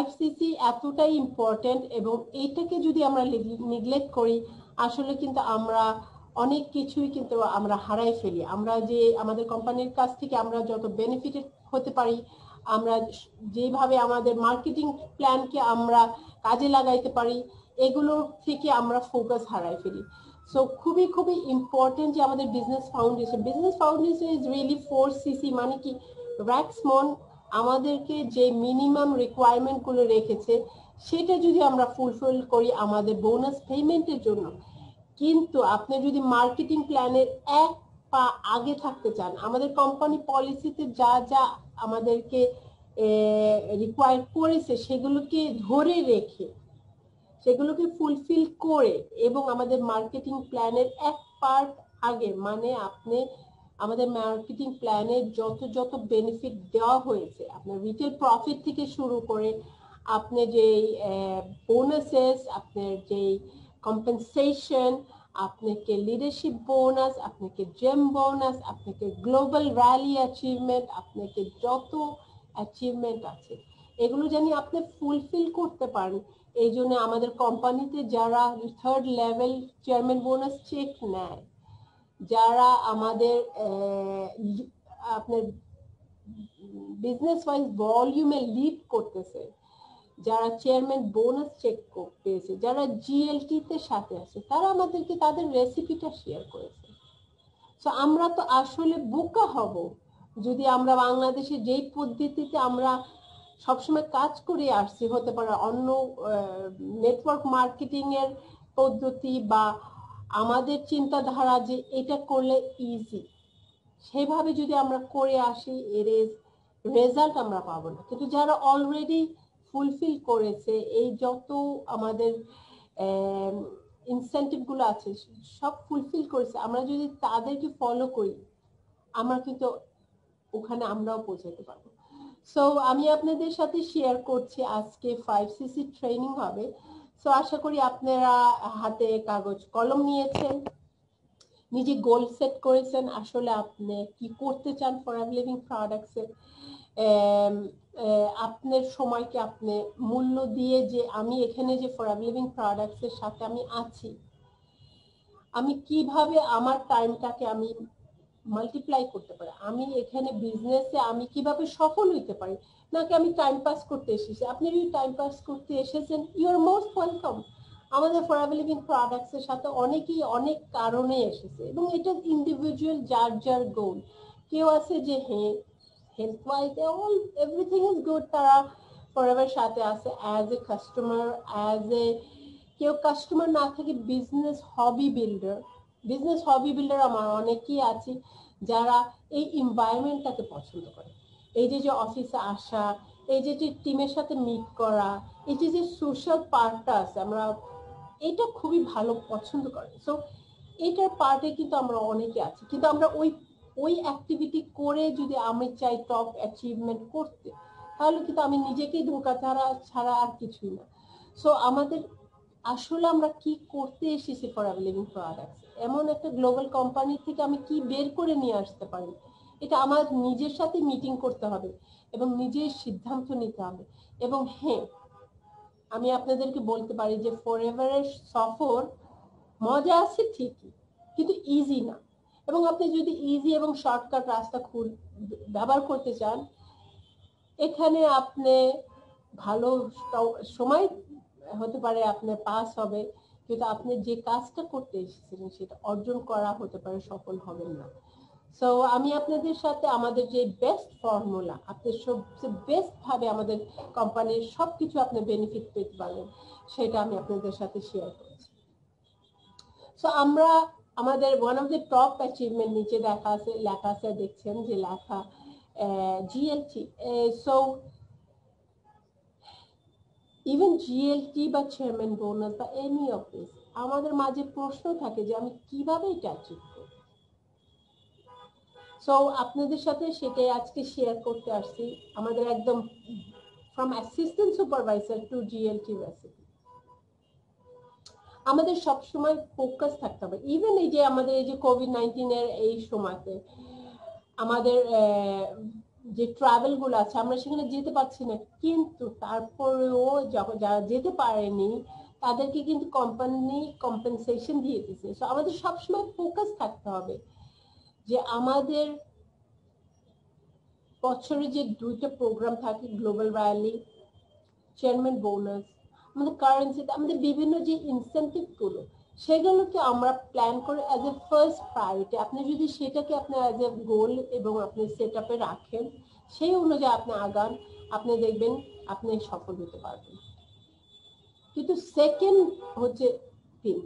5cc এতটাই important এবং এইটাকে যদি আমরা নেগলেক্ট করি আসলে কিন্তু আমরা অনেক কিছুই কিন্তু আমরা হারাই ফেলি। আমরা যে আমাদের কোম্পানির কাছ থেকে আমরা যত বেনিফিটেড হতে পারি, আমরা যেভাবে আমাদের মার্কেটিং প্ল্যানকে আমরা কাজে লাগাইতে পারি, এগুলো থেকে আমরা ফোকাস হারাই ফেলি। সো খুবই খুবই ইম্পর্টেন্ট যে আমাদের business foundation is really 4cc, মানে কি র‍্যাক্সমন আমাদেরকে যে মিনিমাম রিকোয়ারমেন্ট গুলো রেখেছে সেটা যদি আমরা ফুলফিল করি আমাদের বোনাস পেমেন্টের জন্য। কিন্তু আপনি যদি মার্কেটিং প্ল্যানের এক পা আগে থাকতে চান, আমাদের কোম্পানি পলিসিতে যা যা আমাদেরকে রিকোয়ার করেছে সেগুলোকে ধরে রেখে, সেগুলোকে ফুলফিল করে এবং আমাদের মার্কেটিং প্ল্যানের এক পার্ট আগে, মানে আপনি আমাদের মার্কেটিং প্ল্যানে যত যত বেনিফিট দেওয়া হয়েছে, আপনার রিটেল প্রফিট থেকে শুরু করে আপনি যেই বোনাসেস, আপনার যেই কম্পেনসেশন, আপনাকে লিডারশিপ বোনাস, আপনাকে জেম বোনাস, আপনাকে গ্লোবাল র্যালি অ্যাচিভমেন্ট, আপনাকে যত অ্যাচিভমেন্ট আছে এগুলো জানি আপনি ফুলফিল করতে পারেন। এই জন্য আমাদের কোম্পানিতে যারা 3rd level chairman bonus check নেয়, যারা আমাদের আপনার বিজনেস ওয়াইজ ভলিউমে লিড করতেছে, যারা চেয়ারম্যান বোনাস চেক পেয়েছে, যারা জিএলটি তে সাথে আছে, তারা আমাদেরকে তাদের রেসিপিটা শেয়ার করেছে। সো আমরা তো আসলে বোকা হব যদি আমরা বাংলাদেশে যেই পদ্ধতিতে আমরা সবসময় কাজ করে আসছি, হতে পারে অন্য নেটওয়ার্ক মার্কেটিং এর পদ্ধতি বা আমাদের চিন্তাধারা যে এটা করলে ইজি, সেভাবে যদি আমরা করে আসি এর রেজাল্ট আমরা পাবো না। কিন্তু যারা অলরেডি ফুলফিল করেছে, এই যত আমাদের ইনসেন্টিভ গুলো আছে সব ফুলফিল করেছে, আমরা যদি তাদেরকে ফলো করি আমরা কিন্তু ওখানে আমরাও পৌঁছাতে পারবো। সো আমি আপনাদের সাথে শেয়ার করছি আজকে 5cc ট্রেনিং হবে। সো আশা করি আপনারা হাতে কাগজ কলম নিয়েছেন, নিজে গোল সেট করেছেন আসলে আপনি কি করতে চান ফরএভার লিভিং প্রোডাক্টস এর। আপনার সময়কে আপনি মূল্য দিয়ে যে আমি এখানে যে ফরএভার লিভিং প্রোডাক্টস এর সাথে আমি আছি, আমি কিভাবে আমার টাইমটাকে আমি মাল্টিপ্লাই করতে পারি, আমি এখানে বিজনেসে আমি কিভাবে সফল হইতে পারি, নাকি আমি টাইম পাস করতে এসেছি। আপনি যদি টাইম পাস করতে এসেছেন, ইউ আর মোস্ট ওয়েলকাম। আমাদের ফরএভার লিভিং প্রোডাক্টস এর সাথে অনেকেই অনেক কারণে এসেছে এবং এটা ইন্ডিভিজুয়াল, যার যার গোল। কেউ আছে যে হ্যাঁ health wise all everything is good, তারা ফরএভার সাথে আছে as a customer, as a কেউ কাস্টমার না থেকে বিজনেস হবি বিল্ডার আমার অনেকেই আছে যারা এই এনভায়রনমেন্টটাকে পছন্দ করে। এই যে অফিসে আসা, এই যে টিমের সাথে মিট করা, এই যে সোশ্যাল পার্টটা আছে, আমরা এটা খুবই ভালো পছন্দ করি। সো এইটার পার্টে কিন্তু আমরা অনেকে আছি, কিন্তু আমরা ওই অ্যাক্টিভিটি করে যদি আমি চাই টপ অ্যাচিভমেন্ট করতে, তাহলে কিন্তু আমি নিজেকেই ধোঁকা ছাড়া আর কিছুই না। সো আমাদের আসলে আমরা কি করতে এসেছি ফরএভার লিভিং প্রোডাক্টস, এমন একটা গ্লোবাল কোম্পানি থেকে আমি কি বের করে নিয়ে আসতে পারি, এটা আমার নিজের সাথে মিটিং করতে হবে এবং নিজের সিদ্ধান্ত নিতে হবে। এবং হ্যাঁ, আমি আপনাদেরকে বলতে পারি যে ফরএভারের সফর মজা আছে ঠিকই, কিন্তু ইজি না। এবং আপনি যদি ইজি এবং শর্টকাট রাস্তা ব্যবহার করতে চান, এখানে আপনি ভালো সময় হতে পারে আপনার পাস হবে, কিন্তু আপনি যে কাজটা করতে এসেছিলেন সেটা অর্জন করা হতে পারে সফল হবেন না। সো আমি আপনাদের সাথে আমাদের যে বেস্ট ফর্মুলা, আপনি সবচেয়ে বেস্ট ভাবে আমাদের কোম্পানির সবকিছু আপনি বেনিফিট পেতে পারবেন, সেটা আমি আপনাদের সাথে শেয়ার করছি। সো আমরা আমাদের one of the top achievement নিচে লেখা আছে দেখছেন যে লেখা জিএলটি। সো ইভেন জিএলটি বা চেয়ারম্যান বোনাস বা এনি অফ দিস, আমাদের মাঝে প্রশ্ন থাকে যে আমি কিভাবে এটা অ্যাচিভ করব। সো আপনাদের সাথে সেটাই আজকে শেয়ার করতে আসছি, আমাদের একদম from assistant supervisor to GLT recipe. আমাদের সবসময় ফোকাস থাকতে হবে। ইভেন এই যে আমাদের এই যে কোভিড-19 এর এই সময়তে আমাদের যে ট্রাভেল গুলো আছে আমরা সেখানে যেতে পারছি না, কিন্তু তারপরেও যারা যেতে পারেনি তাদেরকে কিন্তু কোম্পানি কম্পেনসেশন দিয়ে দিচ্ছে। সো আমাদের সবসময় ফোকাস থাকতে হবে যে আমাদের বছরে যে দুইটা প্রোগ্রাম থাকে, গ্লোবাল র্যালি, চেয়ারম্যান বোনাস, আমাদের কারেন্সিতে আমাদের বিভিন্ন যে ইনসেন্টিভ গুলো সেগুলোকে আমরা প্ল্যান করে অ্যাজ এ ফার্স্ট প্রায়োরিটি, আপনি যদি সেটাকে আপনি অ্যাজ এ গোল এবং আপনি সেট আপে রাখেন, সেই অনুযায়ী আপনি আগান, আপনি দেখবেন আপনি সফল হতে পারবেন। কিন্তু সেকেন্ড হচ্ছে টিম।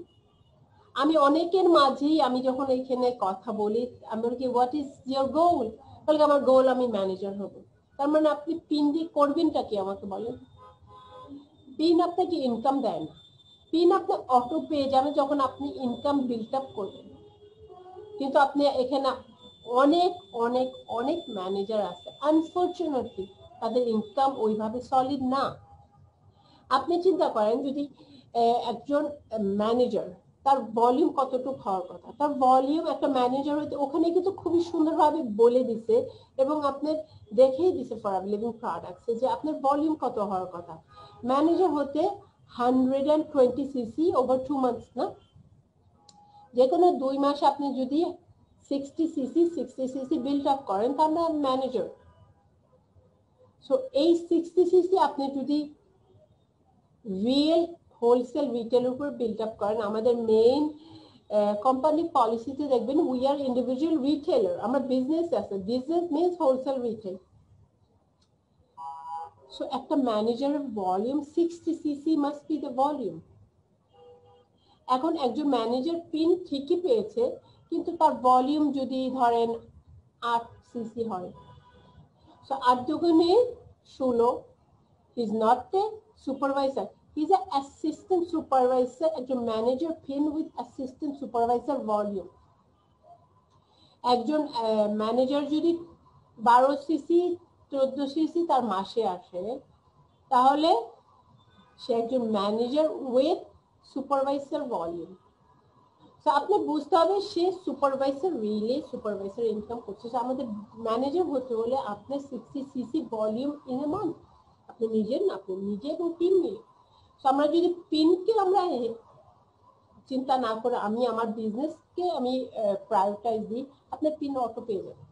আমি অনেকের মাঝেই আমি যখন এখানে কথা বলি, আমি বলি কি হোয়াট ইজ ইয়োর গোল, বলে আমার গোল আমি ম্যানেজার হব। তার মানে আপনি পিন দিয়ে করবেনটা কি আমাকে বলেন? পিন আপনাকে ইনকাম দেয় না, পিন আপনি অটো পেয়ে যাবেন যখন আপনি ইনকাম বিল্ড আপ করবেন। কিন্তু আপনি এখানে অনেক অনেক অনেক ম্যানেজার আছে, আনফরচুনেটলি তাদের ইনকাম ওইভাবে সলিড না। আপনি চিন্তা করেন যদি একজন ম্যানেজার, তার ভলিউম কতটুকু হওয়ার কথা, তার ভলিউম একটা ম্যানেজার হইতে ওখানে কিন্তু খুবই সুন্দরভাবে বলে দিছে এবং আপনার দেখিয়ে দিছে ফরএভার লিভিং প্রোডাক্টসে যে আপনার ভলিউম কত হওয়ার কথা। ম্যানেজার হতে 120 সিসি ওভার 2 মান্থস না, যে কোনো 2 মাসে আপনি যদি 60 সিসি বিল্ড আপ করেন তার নাম ম্যানেজার। সো এই 60 সিসি আপনি যদি রিয়েল হোলসেল রিটেলের উপর বিল্ড আপ করেন, আমাদের মেইন কোম্পানি পলিসিতে দেখবেন উই আর ইন্ডিভিজুয়াল রিটেলার, আমরা বিজনেস আছে, business means wholesale retail. So একটা ম্যানেজারের volume 60 CC must be the volume. এখন একজন ম্যানেজার পিন ঠিকই পেয়েছে, কিন্তু তার ভলিউম যদি ধরেন 8 সিসি হয়, সো 8 দুগুণে 16, is not a supervisor, he's an assistant supervisor, একজন manager pin with assistant supervisor volume. একজন ম্যানেজার যদি 12 সিসি 14 সিসি তার মাসে আসে, তাহলে সে একজন ম্যানেজার উইথ সুপারভাইজার ভলিউম। তো আপনি বুঝতে হবে সে সুপারভাইজার রিলে সুপারভাইজার ইনকাম করছে। আমাদের ম্যানেজার হতে হলে আপনার 60 CC volume in a month, আপনি নিজের না, আপনি নিজে এবং টিম মিলে। আমরা যদি পিনকে আমরা চিন্তা না করে আমি আমার বিজনেসকে আমি প্রায়োরিটাইজ দিই, আপনার পিন অটো পেয়ে যাবে।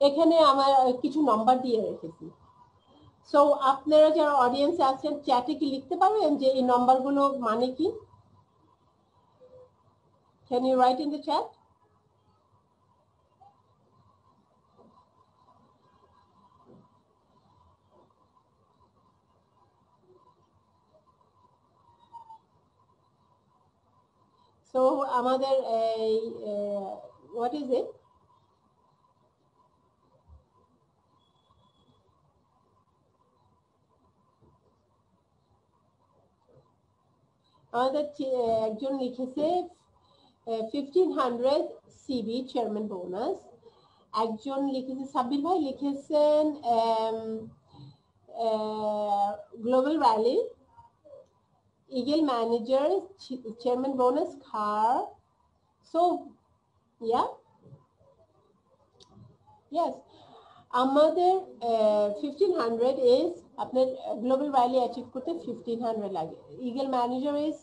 এখানে আমার কিছু নাম্বার দিয়ে রেখেছি। সো আপনারা যারা অডিয়েন্সে আছেন চ্যাটে কি লিখতে পারবেন যে এই নাম্বারগুলো মানে কি? Can you write in the chat? So আমাদের এই হোয়াট ইজ ইট, আমাদের একজন লিখেছে 1500 সিবি চেয়ারম্যান বোনাস, একজন লিখেছে সাব্বির ভাই লিখেছেন global rally, eagle manager chairman bonus খার। সো ইয়া ইয়েস, আমাদের 1500 ইজ আপনার গ্লোবাল র্যালি অ্যাচিভ করতে 1500 লাগে, ইগল ম্যানেজার ইজ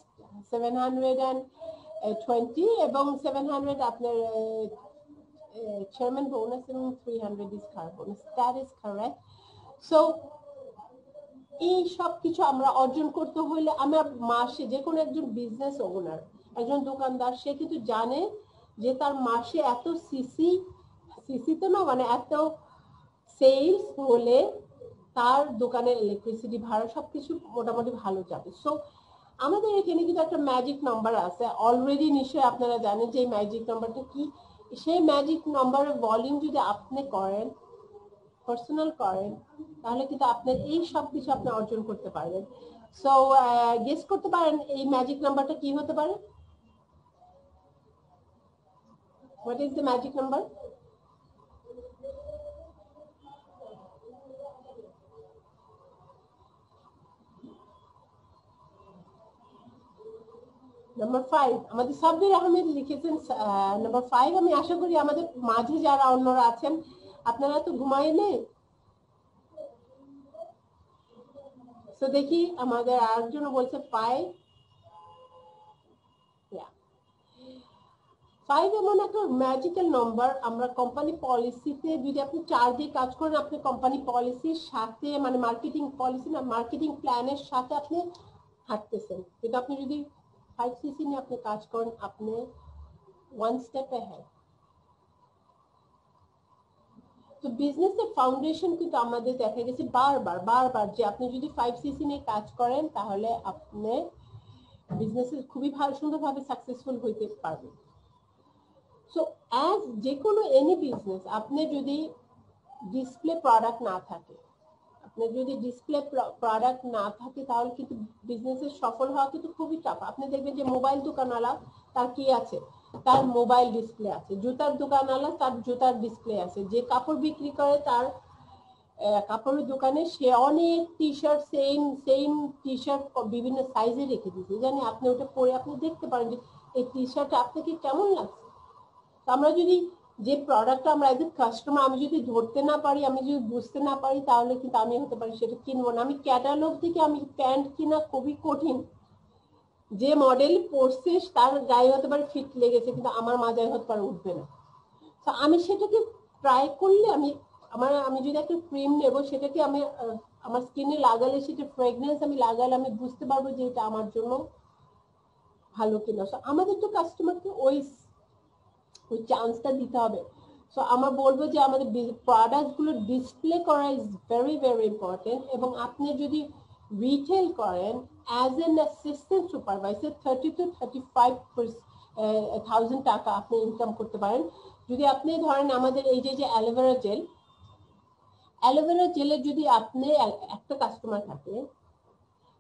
720 এবং 700 আপনার chairman bonus এবং 300 is car bonus. That is correct. So এই সব কিছু আমরা অর্জন করতে হলে আমরা মাসে, যে কোনো একজন বিজনেস ওনার, একজন দোকানদার, সে কিন্তু জানে যে তার মাসে এত সিসি, সিসি তো না মানে এত সেলস হলে তার দোকানের ইলেকট্রিসিটি ভাড়া সবকিছু মোটামুটি ভালো যাবে। সো আমাদের এখানে কিন্তু একটা ম্যাজিক নাম্বার আছে, অলরেডি নিশ্চয়ই আপনারা জানেন যে এই ম্যাজিক নাম্বারটা কি। সেই ম্যাজিক নাম্বারের ভলিউম যদি আপনি করেন, পার্সোনাল করেন, তাহলে কিন্তু আপনার এই সব কিছু আপনি অর্জন করতে পারবেন। সো গেস করতে পারেন এই ম্যাজিক নাম্বারটা কি হতে পারে? What is the magic number? Number 5 আমাদের সাব্বির আহমেদ লিখেছেন নাম্বার 5। আমি আশা করি আমাদের মাঝে যারা অন্যরা আছেন আপনারা তো ঘুমায় নেই। তো দেখি আমাদের আরেকজন বলছে 5। 5 এমন একটা ম্যাজিক্যাল নাম্বার। আমরা কোম্পানি পলিসিতে যদি আপনি 4 দিয়ে কাজ করেন, আপনি কোম্পানি পলিসির সাথে মানে মার্কেটিং পলিসি না, মার্কেটিং প্ল্যানের সাথে আপনি হাঁটতেছেন। কিন্তু আপনি যদি 5cc নিয়ে আপনি কাজ করেন, আপনি 1 স্টেপ ahead। তো বিজনেসের ফাউন্ডেশন কিন্তু আমাদের দেখা গেছে বারবার যে আপনি যদি 5cc নিয়ে কাজ করেন তাহলে আপনি বিজনেসে খুবই ভালো সুন্দরভাবে সাকসেসফুল হইতে পারবেন। সো অ্যাজ যে কোনো এনি বিজনেস, আপনি যদি ডিসপ্লে প্রোডাক্ট না থাকে, আপনার যদি ডিসপ্লে প্রোডাক্ট না থাকে তাহলে কিন্তু বিজনেসের সফল হওয়া কিন্তু খুবই টাফ। আপনি দেখবেন যে মোবাইল দোকানওয়ালা তার কি আছে, তার মোবাইল ডিসপ্লে আছে। জুতার দোকানওয়ালা তার জুতার ডিসপ্লে আছে। যে কাপড় বিক্রি করে তার কাপড়ের দোকানে সে অনেক T shirt same T shirt বিভিন্ন সাইজে রেখে দিয়েছে, জানি আপনি ওটা পরে আপনি দেখতে পারেন যে এই টি শার্ট আপনাকে কেমন লাগছে। আমরা যদি যে প্রোডাক্টটা আমরা এজ এ কাস্টমার আমি যদি ধরতে না পারি, আমি যদি বুঝতে না পারি, তাহলে কিন্তু আমি হতে পারি সেটা কিনবো না। আমি ক্যাটালগ থেকে আমি প্যান্ট কিনা খুবই কঠিন। যে মডেল পরছে তার গায়ে হতে পারে ফিট লেগেছে, কিন্তু আমার মাজায় হতে পারে উঠবে না। তো আমি সেটাকে ট্রাই করলে আমি যদি একটা ক্রিম নেব, সেটাকে আমি আমার স্কিনে লাগালে সেটা ফ্রেগনেন্স আমি লাগালে আমি বুঝতে পারবো যে এটা আমার জন্য ভালো কিনা। আমাদের তো কাস্টমারকে ওই চান্সটা দিতে হবে। সো আমরা বলবো যে আমাদের প্রোডাক্ট গুলো ডিসপ্লে করা ইজ ভেরি ইম্পর্টেন্ট। এবং আপনি যদি রিটেল করেন as an assistant supervisor 30 to 35,000 টাকা আপনি ইনকাম করতে পারেন। যদি আপনি ধরেন আমাদের এই যে অ্যালোভেরা জেলের যদি আপনি একটা কাস্টমার থাকে,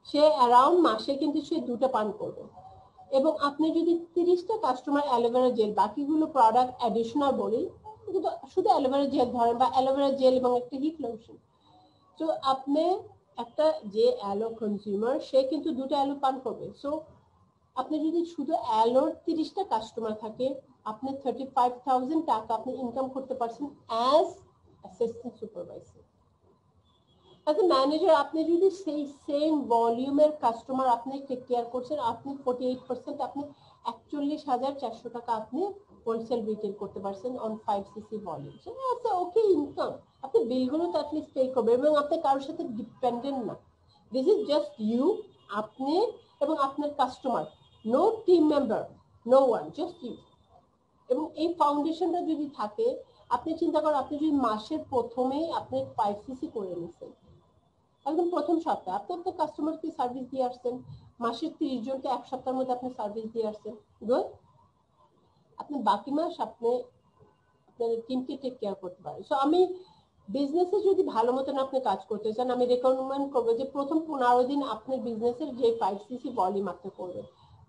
সে অ্যারাউন্ড মাসে কিন্তু সে 2টা পান করবে। এবং আপনি যদি 30টা কাস্টমার অ্যালোভেরা জেল, বাকিগুলো প্রোডাক্ট অ্যাডিশনাল বলি, কিন্তু শুধু অ্যালোভেরা জেল ধরেন বা অ্যালোভেরা জেল এবং একটা হিট লোশন, তো আপনি একটা যে অ্যালো কনজিউমার সে কিন্তু 2টা অ্যালো পান করবে। সো আপনি যদি শুধু অ্যালোর 30টা কাস্টমার থাকে, আপনি 35,000 টাকা আপনি ইনকাম করতে পারছেন as assistant supervisor. As a manager আপনি যদি সেই সেম ভলিউমের কাস্টমার আপনি টেক কেয়ার করছেন, আপনি 48% আপনি 41,400 টাকা আপনি হোলসেল রিটেল করতে পারছেন অন 5cc ভলিউম। আচ্ছা ওকে ইনকাম, আপনি বিলগুলো তো অ্যাটলিস্ট পে করবেন এবং আপনি কারোর সাথে ডিপেন্ডেন্ট না। দিস ইজ জাস্ট ইউ, আপনি এবং আপনার customer, no team member, no one, just you. এবং এই ফাউন্ডেশনটা যদি থাকে, আপনি চিন্তা করেন আপনি যদি মাসের প্রথমেই আপনি 5cc করে নিচ্ছেন, একদম প্রথম সপ্তাহে আপনি আপনার কাস্টমারকে সার্ভিস দিয়ে আসছেন, মাসের 30 জনকে এক সপ্তাহের মধ্যে আপনি সার্ভিস দিয়ে আসছেন, গুড। আপনি বাকি মাস আপনি আপনার টিমকে টেক কেয়ার করতে পারেন। সো আমি বিজনেসে যদি ভালো মতন আপনি কাজ করতে চান, আমি রেকমেন্ড করবো যে প্রথম 15 দিন আপনার বিজনেসের যে 5cc ভলিউম আপনি করবেন,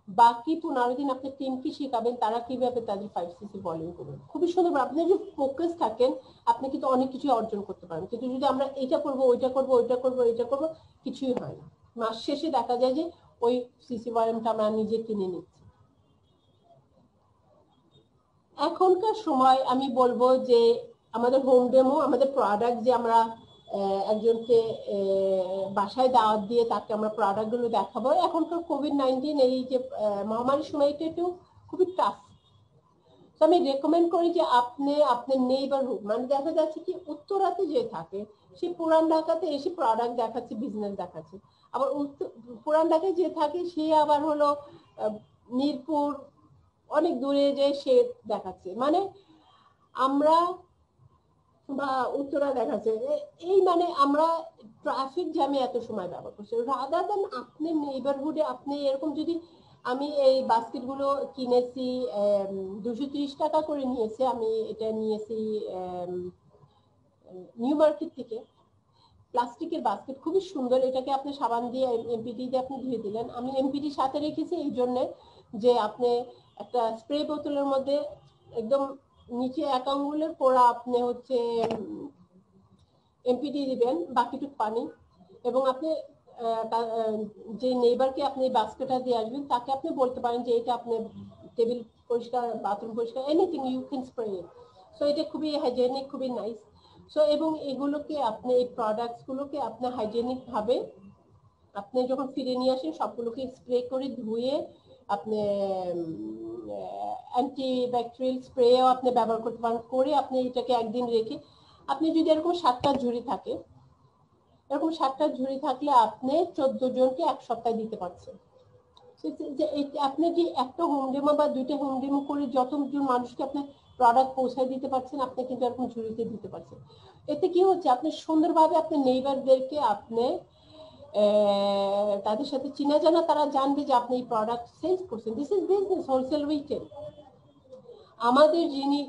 বাকি 15 দিন আপনার টিমকে শেখাবেন তারা কিভাবে তাদের 5cc ভলিউম করবেন। খুবই সুন্দর। আপনি যদি ফোকাস থাকেন আপনি কিন্তু অনেক কিছু অর্জন করতে পারেন। কিন্তু যদি আমরা এটা করবো ওইটা করবো ওইটা করবো এটা করবো, কিছুই হয় না। মাস শেষে দেখা যায় যে ওই সিসি ভলিউমটা আমরা নিজে কিনে নিচ্ছি। এখনকার সময় আমি বলবো যে আমাদের হোম ডেমো, আমাদের প্রোডাক্ট যে আমরা একজনকে বাসায় দাওয়াত দিয়ে তাকে আমরা প্রোডাক্ট গুলো দেখাবো। এখনকার কোভিড-19 এই যে মহামারীর সময়টা একটু খুবই টাফ। তো আমি রেকমেন্ড করি যে আপনি আপনার নেইবারহুড, মানে দেখা যাচ্ছে কি উত্তরাতে যে থাকে সে পুরান ঢাকাতে এসে প্রোডাক্ট দেখাচ্ছে, বিজনেস দেখাচ্ছে। আবার পুরান ঢাকায় যে থাকে সে আবার হলো মিরপুর অনেক দূরে যে সে দেখাচ্ছে, মানে আমরা বা উত্তরা দেখাচ্ছে এই, মানে আমরা ট্রাফিক জ্যামে এত সময় ব্যবহার করছি। রাদার দেন আপনি নেইবারহুডে আপনি এরকম, যদি আমি এই বাস্কেট গুলো কিনেছি 230 টাকা করে নিয়েছে, আমি এটা নিয়েছি নিউ মার্কেট থেকে, প্লাস্টিকের বাস্কেট খুবই সুন্দর। এটাকে আপনি সাবান দিয়ে এমপিটি দিয়ে আপনি ধুয়ে দিলেন। আমি এমপিটি সাথে রেখেছি এই জন্যে যে আপনি একটা স্প্রে বোতলের মধ্যে একদম নিচে 1 আঙ্গুলের পোড়া আপনি হচ্ছে এমপিটি দিবেন, বাকিটুক পানি, এবং আপনি যে নেইবারকে আপনি বাস্কেটটা দিয়ে আসবেন তাকে আপনি বলতে পারেন যে এটা আপনি টেবিল পরিষ্কার, বাথরুম পরিষ্কার, anything you can spray it. So এটা খুবই হাইজেনিক, খুবই নাইস। সো এবং এগুলোকে আপনি এই প্রোডাক্টস গুলোকে আপনি হাইজেনিক ভাবে আপনি যখন ফিরে নিয়ে আসেন সবগুলোকে স্প্রে করে ধুয়ে আপনি অ্যান্টিব্যাকটেরিয়াল স্প্রেও আপনি ব্যবহার করতে পারেন, করে আপনি এটাকে একদিন রেখে আপনি যদি এরকম 7টা ঝুড়ি থাকে, এরকম 7টা ঝুড়ি থাকলে আপনি 14 জনকে এক সপ্তাহে দিতে পারছেন। আপনি যে একটা হোম ডেমো বা 2টা হোম ডেমো করে যতজন মানুষকে আপনি প্রোডাক্ট পৌঁছায় দিতে পারছেন, আপনি কিন্তু এরকম ঝুড়িতে দিতে পারছেন। এতে কি হচ্ছে, আপনি সুন্দরভাবে আপনি নেইবারদেরকে আপনি তাদের সাথে চিনা জানা, তারা জানবে যে আপনি এই প্রোডাক্ট সেলস করছেন। This is business, wholesale retail. আমাদের যিনি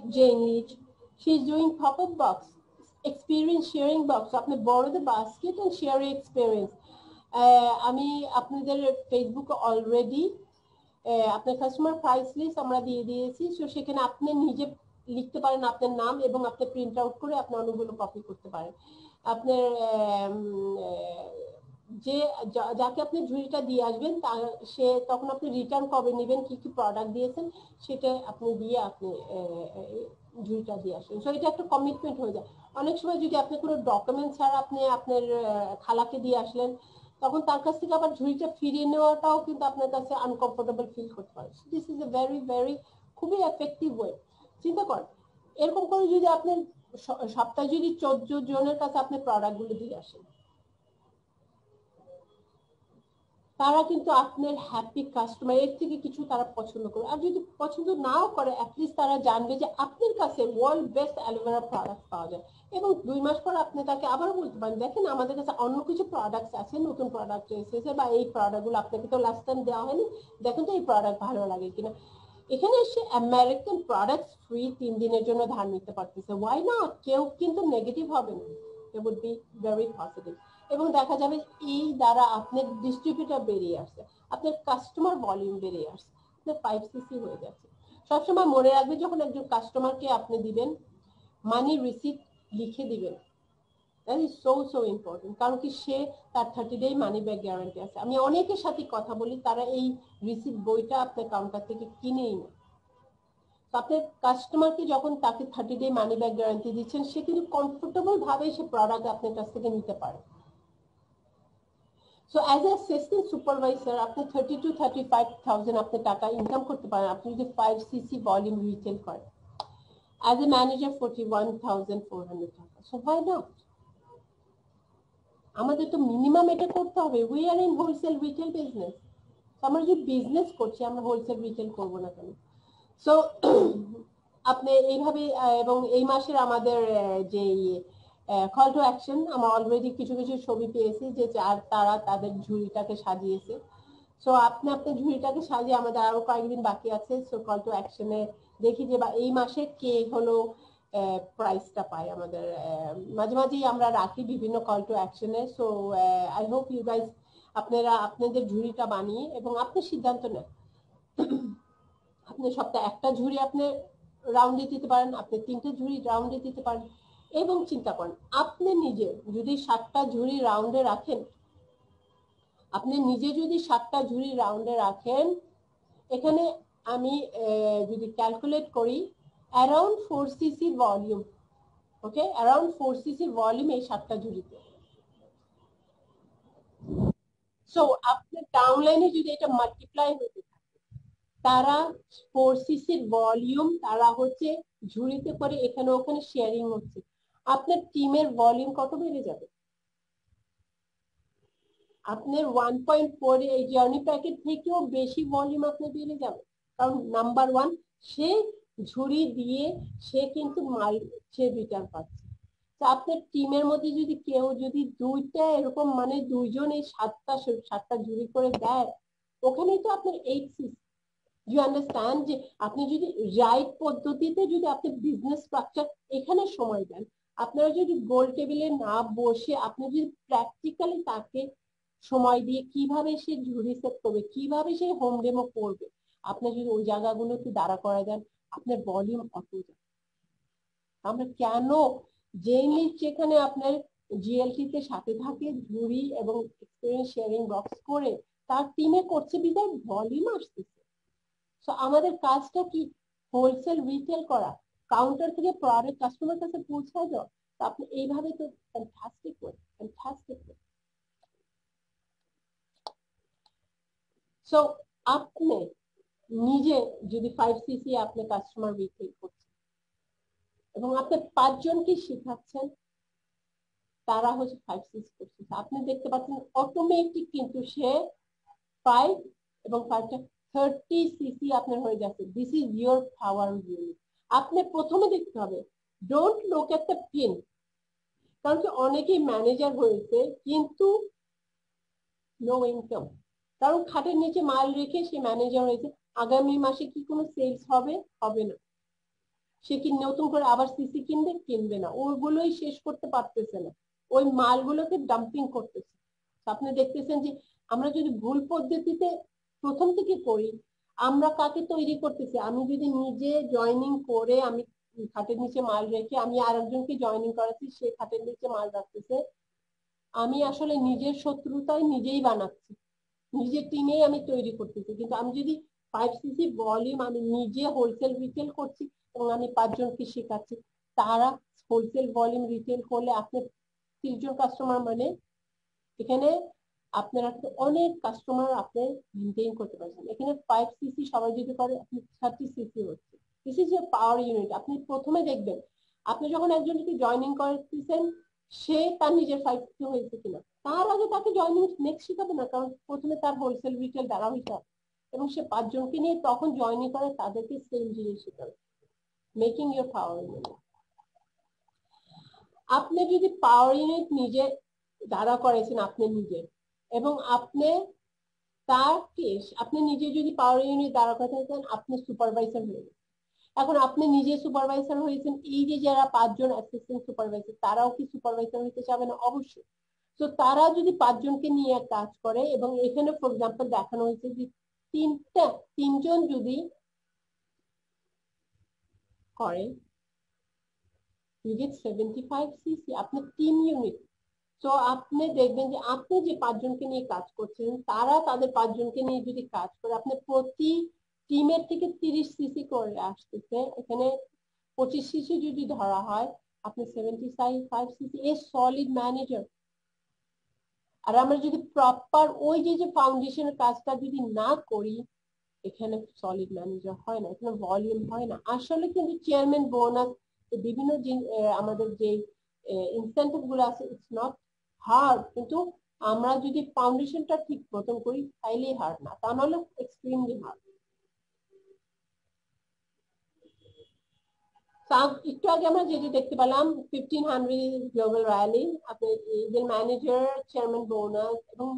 she is doing pop-up box, experience sharing box. আপনি বড়দের বাস্কেট এন্ড শেয়ার এক্সপিরিয়েন্স। আমি আপনাদের ফেসবুকে অলরেডি আপনার কাস্টমার প্রাইস লিস্ট আমরা দিয়ে দিয়েছি। সো সেখানে আপনি নিজে লিখতে পারেন আপনার নাম এবং আপনি প্রিন্ট আউট করে আপনি অনেকগুলো কপি করতে পারেন। আপনার যে যাকে আপনি ঝুড়িটা দিয়ে আসবেন সে তখন আপনি রিটার্ন কবে নেবেন, কি কি প্রোডাক্ট দিয়েছেন সেটা আপনি দিয়ে আপনি ঝুড়িটা দিয়ে আসেন। সো এটা একটা কমিটমেন্ট হয়ে যায়। অনেক সময় যদি আপনি কোনো ডকুমেন্ট ছাড়া আপনি আপনার খালাকে দিয়ে আসলেন, তখন তার কাছ থেকে আবার ঝুড়িটা ফিরিয়ে নেওয়াটাও কিন্তু আপনার কাছে আনকমফোর্টেবল ফিল করতে পারে। This is a very very খুবই এফেক্টিভ ওয়ে। চিন্তা করেন, এরকম করে যদি আপনি সপ্তাহে যদি 14 জনের কাছে আপনি প্রোডাক্টগুলো দিয়ে আসেন, তারা কিন্তু আপনার হ্যাপি কাস্টমার। এর থেকে কিছু তারা পছন্দ করবে। আর যদি পছন্দ নাও করে, অ্যাটলিস্ট তারা জানবে যে আপনার কাছে ওয়ার্ল্ড বেস্ট অ্যালোভেরা প্রোডাক্ট পাওয়া যায়। এবং 2 মাস পর আপনি তাকে আবার বলতে পারেন, দেখেন আমাদের কাছে অন্য কিছু প্রোডাক্ট আছে, নতুন প্রোডাক্ট এসেছে, বা এই প্রোডাক্টগুলো আপনাকে তো লাস্ট টাইম দেওয়া হয়নি, দেখেন তো এই প্রোডাক্ট ভালো লাগে কিনা। এখানে এসে আমেরিকান প্রোডাক্ট ফ্রি 3 দিনের জন্য ধার নিতে পারতেছে। Why not? কেউ কিন্তু নেগেটিভ হবে না, it would be very positive. এবং দেখা যাবে এই দ্বারা আপনার ডিস্ট্রিবিউটর বেরিয়ে আসছে, আপনার কাস্টমার ভলিউম বেরিয়ে আসছে, আপনার 5cc হয়ে যাচ্ছে। সবসময় মনে রাখবেন, যখন একজন কাস্টমারকে আপনি দিবেন, মানি রিসিপ্ট লিখে দিবেন। That is so so important. কারণ কি, সে তার 30 ডে মানি ব্যাক গ্যারান্টি আছে। আমি অনেকের সাথে কথা বলি, তারা এই রিসিপ্ট বইটা আপনার কাউন্টার থেকে কিনেই না। আপনার কাস্টমারকে যখন তাকে 30 ডে মানি ব্যাক গ্যারান্টি দিচ্ছেন, সে কিন্তু কমফোর্টেবল ভাবে সে প্রোডাক্ট আপনার কাছ থেকে নিতে পারে। So as a assistant supervisor আপনি 30 to 35,000 আপনি টাকা ইনকাম করতে পারেন, আপনি যদি 5cc ভলিউম রিটেল করেন। অ্যাজ এ ম্যানেজার 41,400 টাকা। So why not? আমাদের তো মিনিমাম এটা করতে হবে। We are in wholesale retail business. আমরা যদি বিজনেস করছি, আমরা হোলসেল রিটেল করবো না কেন? সো আপনি এইভাবে, এবং এই মাসের আমাদের যে কল টু অ্যাকশন, আমরা অলরেডি কিছু কিছু ছবি পেয়েছি যে তারা তাদের ঝুড়িটাকে সাজিয়েছে। সো আপনি আপনার ঝুড়িটাকে সাজিয়ে, আমাদের আরো কয়েকদিন বাকি আছে। সো কল টু অ্যাকশনে দেখি যে বা এই মাসে কে হলো প্রাইসটা পায়। আমাদের মাঝে মাঝেই আমরা রাখি বিভিন্ন কল টু অ্যাকশনে। So I hope you guys আপনারা আপনাদের ঝুড়িটা বানিয়ে এবং আপনি সিদ্ধান্ত নেন। আপনি সপ্তাহে একটা ঝুড়ি আপনি রাউন্ডে দিতে পারেন, আপনি 3টে ঝুড়ি রাউন্ডে দিতে পারেন। এবং চিন্তা করেন, আপনি নিজে যদি 7টা ঝুড়ি রাউন্ডে রাখেন, আপনি নিজে যদি 7টা ঝুড়ি রাউন্ডে রাখেন, এখানে আমি যদি ক্যালকুলেট করি, অ্যারাউন্ড 4cc ভলিউম, ওকে, অ্যারাউন্ড 4cc ভলিউম এই 7টা ঝুড়িতে। সো আপনার ডাউনলাইনে যদি এটা মাল্টিপ্লাই হতে থাকে, তারা 4cc ভলিউম তারা হচ্ছে ঝুড়িতে করে এখানে ওখানে শেয়ারিং হচ্ছে, আপনার টিমের ভলিউম কত বেড়ে যাবে? আপনার 1.4 এই জার্নি প্যাকেট থেকেও বেশি ভলিউম আপনার বেড়ে যাবে। কারণ নাম্বার 1, সে ঝুড়ি দিয়ে সে কিন্তু মাল সে রিটার্ন পাচ্ছে। তো আপনার টিমের মধ্যে যদি কেউ যদি 2টা এরকম মানে 2জন এই 7টা ঝুড়ি করে দেয়, ওখানেই তো আপনার 8cc। You understand? যে আপনি যদি রাইট পদ্ধতিতে যদি আপনি বিজনেস স্ট্রাকচার এখানে সময় দেন, আপনারা যদি গোল টেবিলে না বসে আপনি যদি প্র্যাকটিক্যালি তাকে সময় দিয়ে কিভাবে সে ঝুড়ি সেট করবে, কিভাবে সে হোম ডেমো করবে, আপনি যদি ওই জায়গাগুলোতে দাঁড়া করা দেন, আপনার ভলিউম অত যাবে। আমরা কেন যেখানে আপনার জিএলটি তে সাথে থাকে ঝুড়ি এবং এক্সপিরিয়েন্স শেয়ারিং বক্স করে তার টিমে করছে বিধায় ভলিউম আসতেছে। সো আমাদের কাজটা কি? হোলসেল রিটেল করা, কাউন্টার থেকে প্রোডাক্ট কাস্টমার কাছে পৌঁছায় দেওয়া। তো আপনি এইভাবে তো fantastic way, fantastic way. So আপনি নিজে যদি 5cc আপনি কাস্টমার রিটেল করছেন এবং আপনি 5 জনকে শেখাচ্ছেন, তারা হচ্ছে 5cc করছে, আপনি দেখতে পাচ্ছেন অটোমেটিক কিন্তু সে 5 এবং 5টা 30cc আপনার হয়ে যাচ্ছে। This is your power unit. আপনি প্রথমে দেখতে হবে, don't look at the pin. কারণ কি অনেকেই ম্যানেজার হয়েছে কিন্তু নো ইনকাম, কারণ খাটের নিচে মাল রেখে সে ম্যানেজার হয়েছে। আগামী মাসে কি কোনো সেলস হবে? হবে না। সে কি নতুন করে আবার সিসি কিনবে? কিনবে না। ওইগুলোই শেষ করতে পারতেছে না, ওই মালগুলোকে ডাম্পিং করতেছে। আপনি দেখতেছেন যে আমরা যদি ভুল পদ্ধতিতে প্রথম থেকে করি, আমরা কাকে তৈরি করতেছি? আমি যদি নিজে জয়নিং করে আমি খাটের নিচে মাল রেখে আমি আরেকজনকে জয়নিং করাচ্ছি, সে খাটের নিচে মাল রাখতেছে, আমি আসলে নিজের শত্রুতাই নিজেই বানাচ্ছি, নিজের টিমেই আমি তৈরি করতেছি। কিন্তু আমি যদি 5cc ভলিউম আমি নিজে হোলসেল রিটেল করছি এবং আমি 5 জনকে শেখাচ্ছি, তারা হোলসেল ভলিউম রিটেল করলে আপনি 30 জন কাস্টমার, মানে এখানে আপনার অনেক কাস্টমার আপনি মেনটেন করতে পারছেন। এখানে 5cc সবাই যদি করে আপনি 30cc হচ্ছে। This is a power unit. আপনি প্রথমে দেখবেন আপনি যখন একজনকে জয়নিং করতেছেন সে তার নিজের 5cc হয়েছে কিনা, তার আগে তাকে জয়নিং নেক্সট শেখাবে না, কারণ প্রথমে তার হোলসেল রিটেল দ্বারা হইতে হবে এবং সে 5 জনকে নিয়ে তখন জয়নিং করে তাদেরকে সেম জিনিস শেখাবে। Making your power unit. আপনি যদি পাওয়ার ইউনিট নিজে দাঁড়া করেছেন আপনি নিজে, এবং আপনি তাকে আপনি নিজে যদি পাওয়ার ইউনিট দাঁড়া করতে চান, আপনি সুপারভাইজার হয়ে গেছেন। এখন আপনি নিজে সুপারভাইজার হয়েছেন, এই যে যারা 5 জন অ্যাসিস্ট্যান্ট সুপারভাইজার তারাও কি সুপারভাইজার হতে চাবে না? অবশ্যই। তো তারা যদি 5 জনকে নিয়ে কাজ করে, এবং এখানে ফর এক্সাম্পল দেখানো হয়েছে যে 3 জন যদি করে you get 75cc আপনার টিম ইউনিট। তো আপনি দেখবেন যে আপনি যে 5 জনকে নিয়ে কাজ করছেন তারা তাদের 5 জনকে নিয়ে যদি কাজ করে, আপনি প্রতি টিমের থেকে 30cc করে আসতেছে। এখানে 25cc যদি ধরা হয়, আপনি 75cc এ সলিড ম্যানেজার। আর আমরা যদি প্রপার ওই যে ফাউন্ডেশনের কাজটা যদি না করি, এখানে সলিড ম্যানেজার হয় না, এখানে ভলিউম হয় না। আসলে কিন্তু চেয়ারম্যান বোনাস বিভিন্ন আমাদের যে ইনসেন্টিভ গুলো আছে, ইটস নট হার্ড, কিন্তু আমরা যদি ফাউন্ডেশনটা ঠিক মতন করি তাইলেই হার্ড, না তা নাহলে এক্সট্রিমলি হার্ড। একটু আগে আমরা যেটা দেখতে পেলাম 1500 গ্লোবাল র্যালি, আপনার ইভেন্ট ম্যানেজার, চেয়ারম্যান বোনাস এবং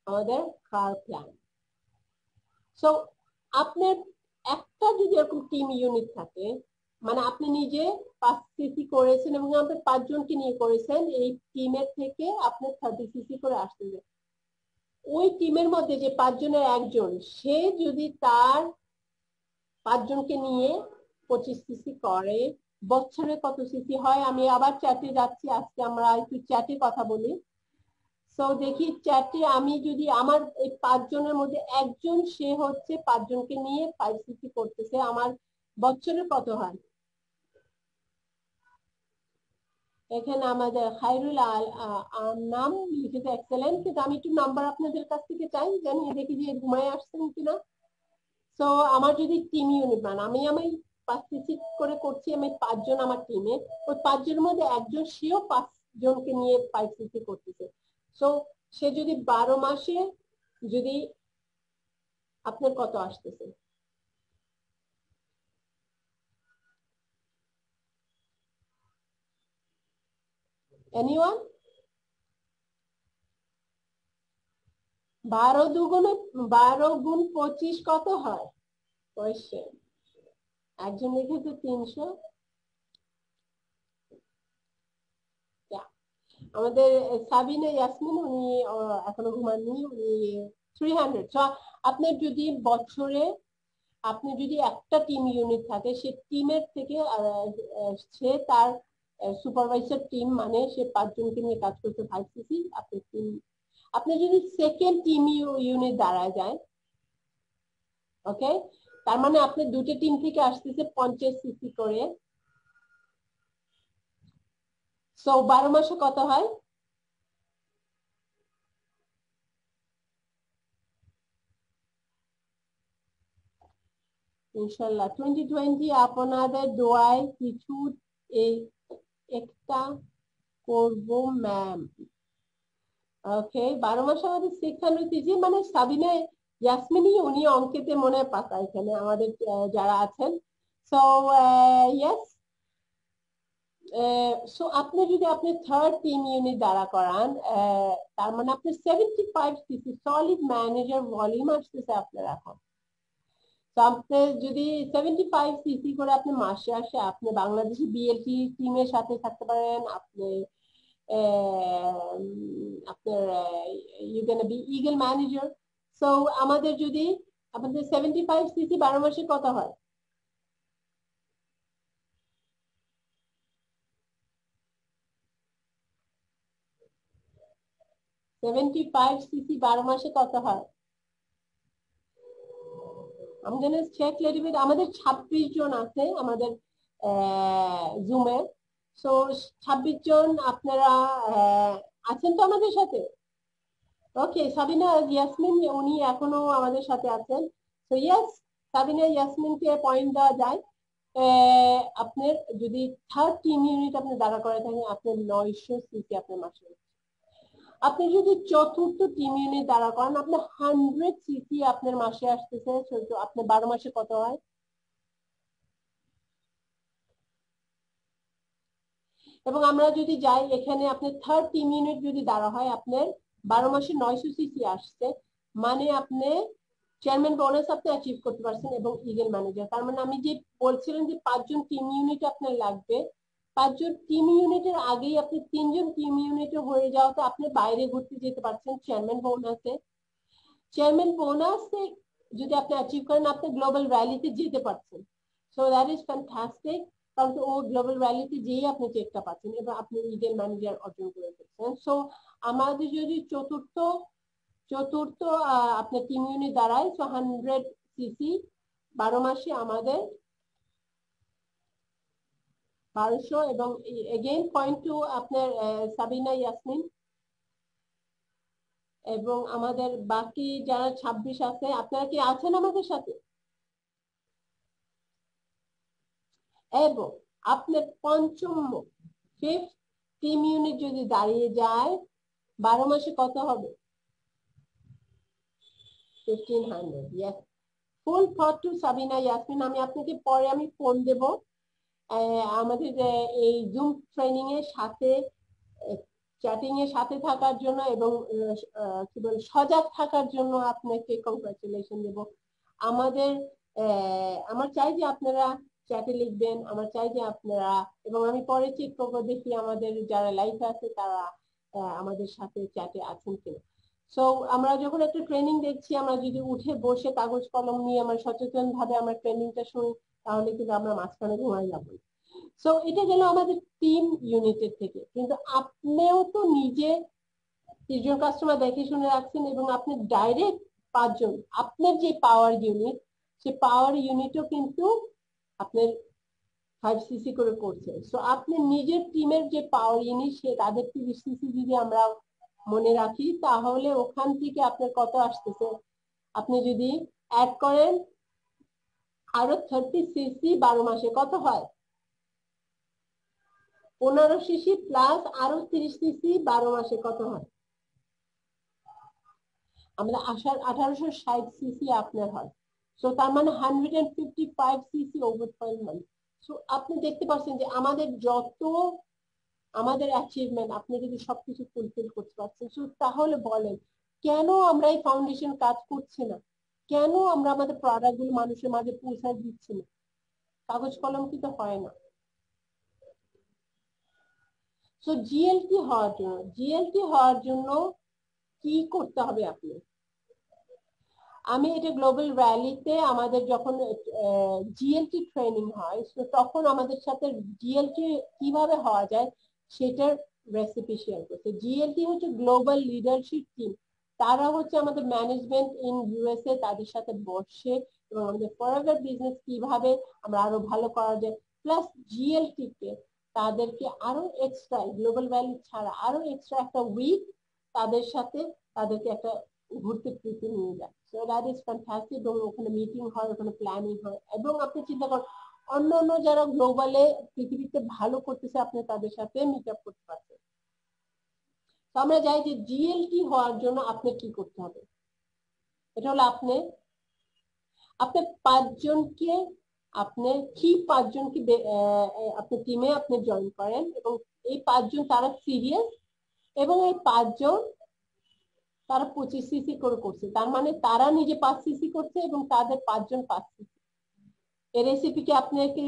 আমাদের কার প্ল্যান। সো আপনার একটা যদি এরকম টিম ইউনিট থাকে, মানে আপনি নিজে 5cc করেছেন এবং আপনি 5 জনকে নিয়ে করেছেন, এই টিমের থেকে আপনার 30cc করে আসতেছে। ওই টিমের মধ্যে যে 5 জনের একজন, সে যদি তার 5 জনকে নিয়ে 25cc করে, বছরে কত সিসি হয়? আমি আবার চ্যাটে যাচ্ছি, আজকে আমরা একটু চ্যাটে কথা বলি। সো দেখি চ্যাটে আমি যদি আমার এই 5 জনের মধ্যে একজন, সে হচ্ছে 5 জনকে নিয়ে 5cc করতেছে, আমার বছরে কত হয়? এখানে আমাদের খায়রুল নাম লিখেছে এক্সেলেন্ট, কিন্তু আমি একটু নাম্বার আপনাদের কাছ থেকে চাই, জানিয়ে দেখি যে ঘুমায় আসছেন কিনা। তো আমার যদি টিম ইউনিট, মানে আমি 5cc করে করছি, আমি 5 জন আমার টিমে, ওই 5 জনের মধ্যে একজন, সেও 5 জনকে নিয়ে 5cc করতেছে। সো সে যদি 12 মাসে যদি আপনার কত আসতেছে? এনিওয়ান? 12 গুণ 25 কত হয়? কোয়েশ্চেন। একজন লিখেছে 300। আমাদের সাবিনা ইয়াসমিন, উনি এখনো ঘুমাননি, উনি 300। আপনার যদি বছরে আপনি যদি একটা টিম ইউনিট থাকে, সে টিমের থেকে সে তার সুপারভাইজার টিম মানে সে 5 জনকে নিয়ে কাজ করছে 5 সিসি, আপনি যদি সেকেন্ড টিম ইউনিট দাঁড়ায় যায়, ওকে, তার মানে আপনি দুটো টিম থেকে আসতেছে 50 সিসি করে। সো 12 মাসে কত হয়? ইনশাল্লাহ 2020 আপনাদের দোয়ায় কিছু একটা করব ম্যাম। ওকে, 12 মাসে আমাদের 600 সিসি, মানে সাবিনা ইয়াসমিনই উনি অঙ্কেতে মনে পাতা এখানে আমাদের যারা আছেন। সো ইয়েস, সো আপনি যদি আপনি থার্ড টিম ইউনিট দ্বারা করান, তার মানে আপনি 75 সিসি সলিড ম্যানেজার ভলিউম আসতেছে আপনার এখন। তো আপনি যদি 75 সিসি করে আপনি মাসে আসে আপনি বাংলাদেশি বিএলটি টিমের সাথে থাকতে পারেন, আপনি আপনার you can be eagle manager. So আমাদের যদি আপনাদের 75 সিসি 12 মাসে কত হয়? 75 সিসি 12 মাসে কত হয়? আমি জানি চেক লিটল, আমাদের 26 জন আছে আমাদের জুমে। সো 26 জন আপনারা আছেন তো আমাদের সাথে? ওকে, সাবিনা ইয়াসমিন উনি এখনো আমাদের সাথে আছেন। তো ইয়েস, সাবিনা ইয়াসমিনকে পয়েন্ট দেওয়া যায়। আপনার যদি থার্ড টিম ইউনিট আপনি দাঁড়া করে থাকেন আপনার 900 সিসি আপনার মাসে। আপনি যদি চতুর্থ টিম ইউনিট দাঁড়া করেন আপনার 100 সিসি আপনার মাসে আসতেছে। আপনার 12 মাসে কত হয়? এবং আমরা যদি যাই এখানে আপনার থার্ড টিম ইউনিট যদি দাঁড়া হয় আপনার 12 মাসে 900 সিসি আসছে, মানে আপনি চেয়ারম্যান বোনাস আপনি অ্যাচিভ করতে পারছেন এবং ইগল ম্যানেজার। তার মানে আমি যে বলছিলাম যে 5 জন টিম ইউনিট আপনার লাগবে, 5 জন টিম ইউনিটের আগেই আপনি 3 জন টিম ইউনিটে হয়ে যাওয়াতে আপনি বাইরে ঘুরতে যেতে পারছেন চেয়ারম্যান বোনাসে। চেয়ারম্যান বোনাসে যদি আপনি অ্যাচিভ করেন আপনি গ্লোবাল র্যালিতে যেতে পারছেন। সো দ্যাট ইজ ফ্যান্টাস্টিক, কারণ ও গ্লোবাল র্যালিতে যেই আপনি চেকটা পাচ্ছেন এবং আপনি ইগল ম্যানেজার অর্জন করে ফেলছেন। সো আমাদের যদি চতুর্থ চতুর্থ আপনার টিম ইউনিট দাঁড়ায় 100 সিসি 12 মাসে আমাদের 1200। এবং এগেইন পয়েন্ট টু আপনার সাবিনা ইয়াসমিন এবং আমাদের বাকি যারা 26 আছে, আপনারা কি আছেন আমাদের সাথে? এবং আপনার পঞ্চম ফিফথ টিম ইউনিট যদি দাঁড়িয়ে যায় 12 মাসে কত হবে? 1500। Yes, full thought to Sabina Yasmin. আমি আপনাকে পরে আমি ফোন দেব আমাদের এই জুম ট্রেনিং এর সাথে চ্যাটিং এর সাথে থাকার জন্য এবং কি বলে সজাগ থাকার জন্য আপনাকে কংগ্রাচুলেশন দেব। আমাদের আমার চাই যে আপনারা চ্যাটে লিখবেন, আমার চাই যে আপনারা, এবং আমি পরে চেক করবো দেখি আমাদের যারা লাইভে আছে তারা আমাদের সাথে চ্যাটে আছেন কিনা। সো আমরা যখন একটা ট্রেনিং দেখছি আমরা যদি উঠে বসে কাগজ কলম নিয়ে আমরা সচেতন ভাবে আমরা ট্রেনিংটা শুনি তাহলে কিন্তু আমরা মাঝখানে ঘুমাই যাবো। সো এটা গেল আমাদের টিম ইউনিটের থেকে, কিন্তু আপনিও তো নিজে 30 জন কাস্টমার দেখে শুনে রাখছেন এবং আপনি ডাইরেক্ট 5 জন আপনার যে পাওয়ার ইউনিট সে পাওয়ার ইউনিটও কিন্তু আপনার 5 সিসি করে করছে। সো আপনি নিজের টিমের যে পাওয়ার ইউনিট সে তাদের 30 সিসি যদি আমরা মনে রাখি তাহলে ওখান থেকে আপনার কত আসতেছে, আপনি যদি অ্যাড করেন আরো 30 সিসি 12 মাসে কত হয়? 15 সিসি প্লাস আরো 30 সিসি 12 মাসে কত হয়? আমরা 1860 সিসি আপনার হয়। সো তার মানে 155 সিসি ওভার 12 মান্থ। সো আপনি দেখতে পাচ্ছেন যে আমাদের যত আমাদের অ্যাচিভমেন্ট আপনি যদি সবকিছু ফুলফিল করতে পারছেন। সো তাহলে বলেন কেন আমরা এই ফাউন্ডেশন কাজ করছি না, কেন আমরা আমাদের প্রোডাক্ট গুলো মানুষের মাঝে পৌঁছায় দিচ্ছি না? কাগজ কলম কি তো হয় না। সো জিএলটি হওয়ার জন্য কি করতে হবে? আপনি আমি এটা গ্লোবাল র্যালিতে আমাদের যখন জিএলটি ট্রেনিং হয় তখন আমাদের সাথে জিএলটি কিভাবে হওয়া যায় সেটার রেসিপি শেয়ার করছে। জিএলটি হচ্ছে গ্লোবাল লিডারশিপ টিম, তারা হচ্ছে আমাদের ম্যানেজমেন্ট ইন ইউএসএ, তাদের সাথে বসে এবং আমাদের ফরএভার বিজনেস কিভাবে আমরা আরো ভালো করা যায়, প্লাস জিএলটি কে তাদেরকে আরো এক্সট্রা গ্লোবাল ভ্যালি ছাড়া আরো এক্সট্রা একটা উইক তাদের সাথে তাদেরকে একটা ঘুরতে ফিরতে নিয়ে যায়। So that is fantastic. এবং ওখানে মিটিং হয়, ওখানে প্ল্যানিং হয়, এবং আপনি চিন্তা করেন অন্য অন্য যারা গ্লোবালে পৃথিবীতে ভালো করতেছে আপনি তাদের সাথে মিট আপ করতে পারছেন। তো আমরা যাই যে জিএলটি হওয়ার জন্য আপনি কি করতে হবে, এটা হলো আপনি পাঁচজনকে আপনি কি পাঁচজনকে আপনি টিমে আপনি জয়েন করেন, এবং এই পাঁচজন তারা সিরিয়াস, এবং এই পাঁচজন তারা 25 সিসি করে করছে, তার মানে তারা নিজে 5 সিসি করছে এবং তাদের পাঁচজন 5 সিসি। এই রেসিপিকে আপনাকে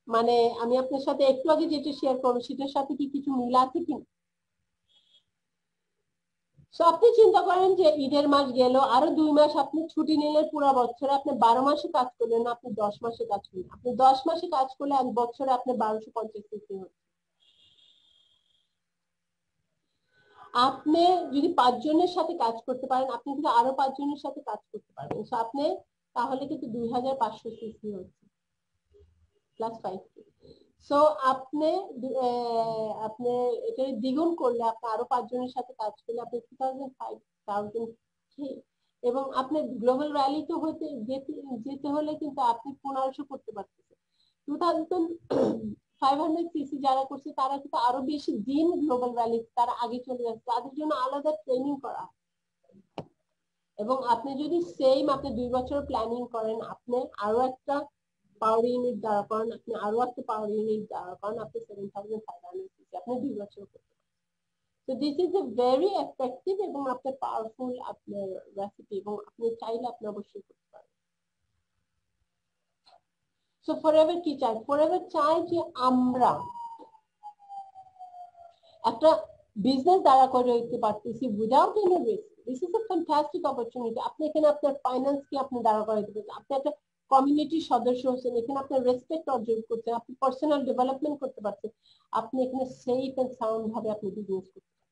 মানে আমি আপনার সাথে একটু আগে যেটা শেয়ার করবো সেটার সাথে কি কিছু মিল আছে কি? আপনি চিন্তা করেন যে ঈদের মাস গেল, আরো 2 মাস আপনি ছুটি নিলেন, পুরো বছরে আপনি 12 মাসে কাজ করলেন না, আপনি 10 মাসে কাজ করলেন। আপনি 10 মাসে কাজ করলে এক বছরে আপনি 1250 সিসি হচ্ছে। আপনি যদি 5 জনের সাথে কাজ করতে পারেন, আপনি কিন্তু আরো 5 জনের সাথে কাজ করতে পারবেন। আপনি তাহলে কিন্তু 2500 সিসি হচ্ছে প্লাস 5। সো আপনি আপনি এটা দ্বিগুণ করলে, আপনি আরো 5 জনের সাথে কাজ করলে আপনি 2005,000 এবং আপনি গ্লোবাল র্যালিতে হতে যেতে হলে কিন্তু আপনি 1500 করতে পারতেছেন। 2500 সিসি যারা করছে তারা কিন্তু আরো বেশি দিন গ্লোবাল র্যালি তারা আগে চলে যাচ্ছে, তাদের জন্য আলাদা ট্রেনিং করা। এবং আপনি যদি সেম আপনি 2 বছর প্ল্যানিং করেন, আপনি আরো একটা পাওয়ার ইউনিট দাঁড়া করেন, আপনি আরো একটা পাওয়ার ইউনিট দাঁড়া করেন, আপনি 7500 সিসি আপনি 2 বছর করতে পারেন। তো this is a very effective এবং আপনার পাওয়ারফুল আপনার রেসিপি, এবং আপনি চাইলে আপনি অবশ্যই করতে পারেন। সো ফরএভার কি চাই? ফরএভার চাই যে আমরা একটা বিজনেস দাঁড়া করে রাখতে পারতেছি without any risk. This is a fantastic opportunity. আপনি এখানে আপনার ফাইন্যান্স কি আপনি দাঁড়া করাইতে পারছেন, আপনি একটা কমিউনিটির সদস্য হচ্ছেন, এখানে আপনার রেসপেক্ট অর্জন করছেন, আপনি পার্সোনাল ডেভেলপমেন্ট করতে পারছেন, আপনি এখানে সেফ এন্ড সাউন্ড ভাবে আপনি বিজনেস করতে পারছেন।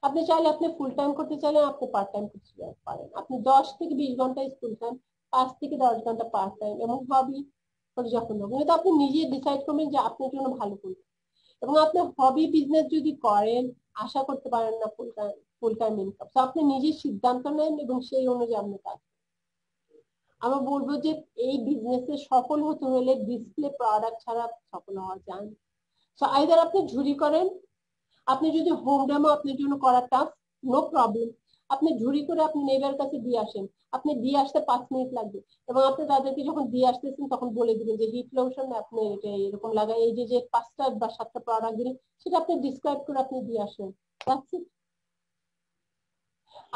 আপনি চাইলে আপনি ফুল টাইম করতে চাইলে আপনি পার্ট টাইম করতে পারেন, আপনি 10 থেকে 20 ঘন্টা ফুল টাইম, 5 থেকে 10 ঘন্টা পার্ট টাইম, এবং হবি যখন হবে, কিন্তু আপনি নিজে ডিসাইড করবেন যে আপনার জন্য ভালো কোনটা। এবং আপনি হবি বিজনেস যদি করেন আশা করতে পারেন না ফুল টাইম ইনকাম। তো আপনি নিজের সিদ্ধান্ত নেন এবং সেই অনুযায়ী আপনি কাজ। আমি বলবো যে এই বিজনেসে সফল হতে হলে ডিসপ্লে প্রোডাক্ট ছাড়া সফল হওয়া যায় না। সো আইদার আপনি ঝুরি করেন, আপনি যদি হোম ডেমো আপনার জন্য করা টাফ, নো প্রবলেম, আপনি ঝুরি করে আপনি নেইবার কাছে দিয়ে আসেন, আপনি দিয়ে আসতে 5 মিনিট লাগবে, এবং আপনি তাদেরকে যখন দিয়ে আসতেছেন তখন বলে দিবেন যে হিট লোশন আপনি এটা এরকম লাগাই, এই যে 5টা বা 7টা প্রোডাক্ট দিলেন সেটা আপনি ডিসক্রাইব করে আপনি দিয়ে আসেন।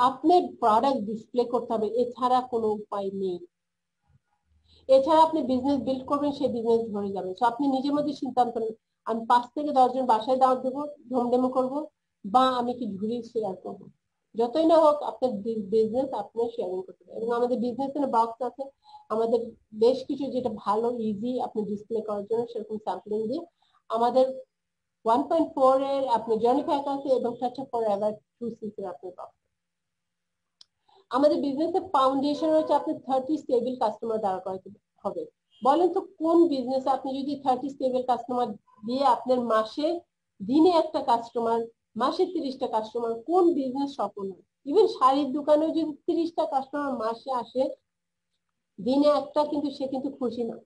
আপনি প্রোডাক্ট ডিসপ্লে করতে হবে, এছাড়া কোনো উপায় নেই। এছাড়া আপনি বিজনেস বিল্ড করবেন, সেই বিজনেস ধরে যাবেন। সো আপনি নিজের মধ্যে সিদ্ধান্ত নেন, আমি 5 থেকে 10 জন বাসায় দাওয়াত দেবো, হোম ডেমো করবো, বা আমি কি ঝুড়ি শেয়ার করবো। যতই না হোক আপনার বিজনেস আপনি শেয়ারিং করতে পারেন। এবং আমাদের বিজনেস এর বক্স আছে, আমাদের বেশ কিছু যেটা ভালো ইজি আপনি ডিসপ্লে করার জন্য সেরকম স্যাম্পলিং দিয়ে আমাদের 1.4 এর আপনি জার্নি প্যাক আছে, এবং ফরএভার 2 সিসি আপনি পাবেন। আমাদের বিজনেসের ফাউন্ডেশন হচ্ছে আপনি 30 স্টেবল কাস্টমার দাঁড় করাতে হবে। বলেন তো কোন বিজনেসে আপনি যদি 30 স্টেবল কাস্টমার দিয়ে আপনার মাসে দিনে একটা কাস্টমার, মাসে 30টা কাস্টমার, কোন বিজনেস সফল হয়? ইভেন শাড়ির দোকানেও যদি 30টা কাস্টমার মাসে আসে, দিনে একটা, কিন্তু সে কিন্তু খুশি না।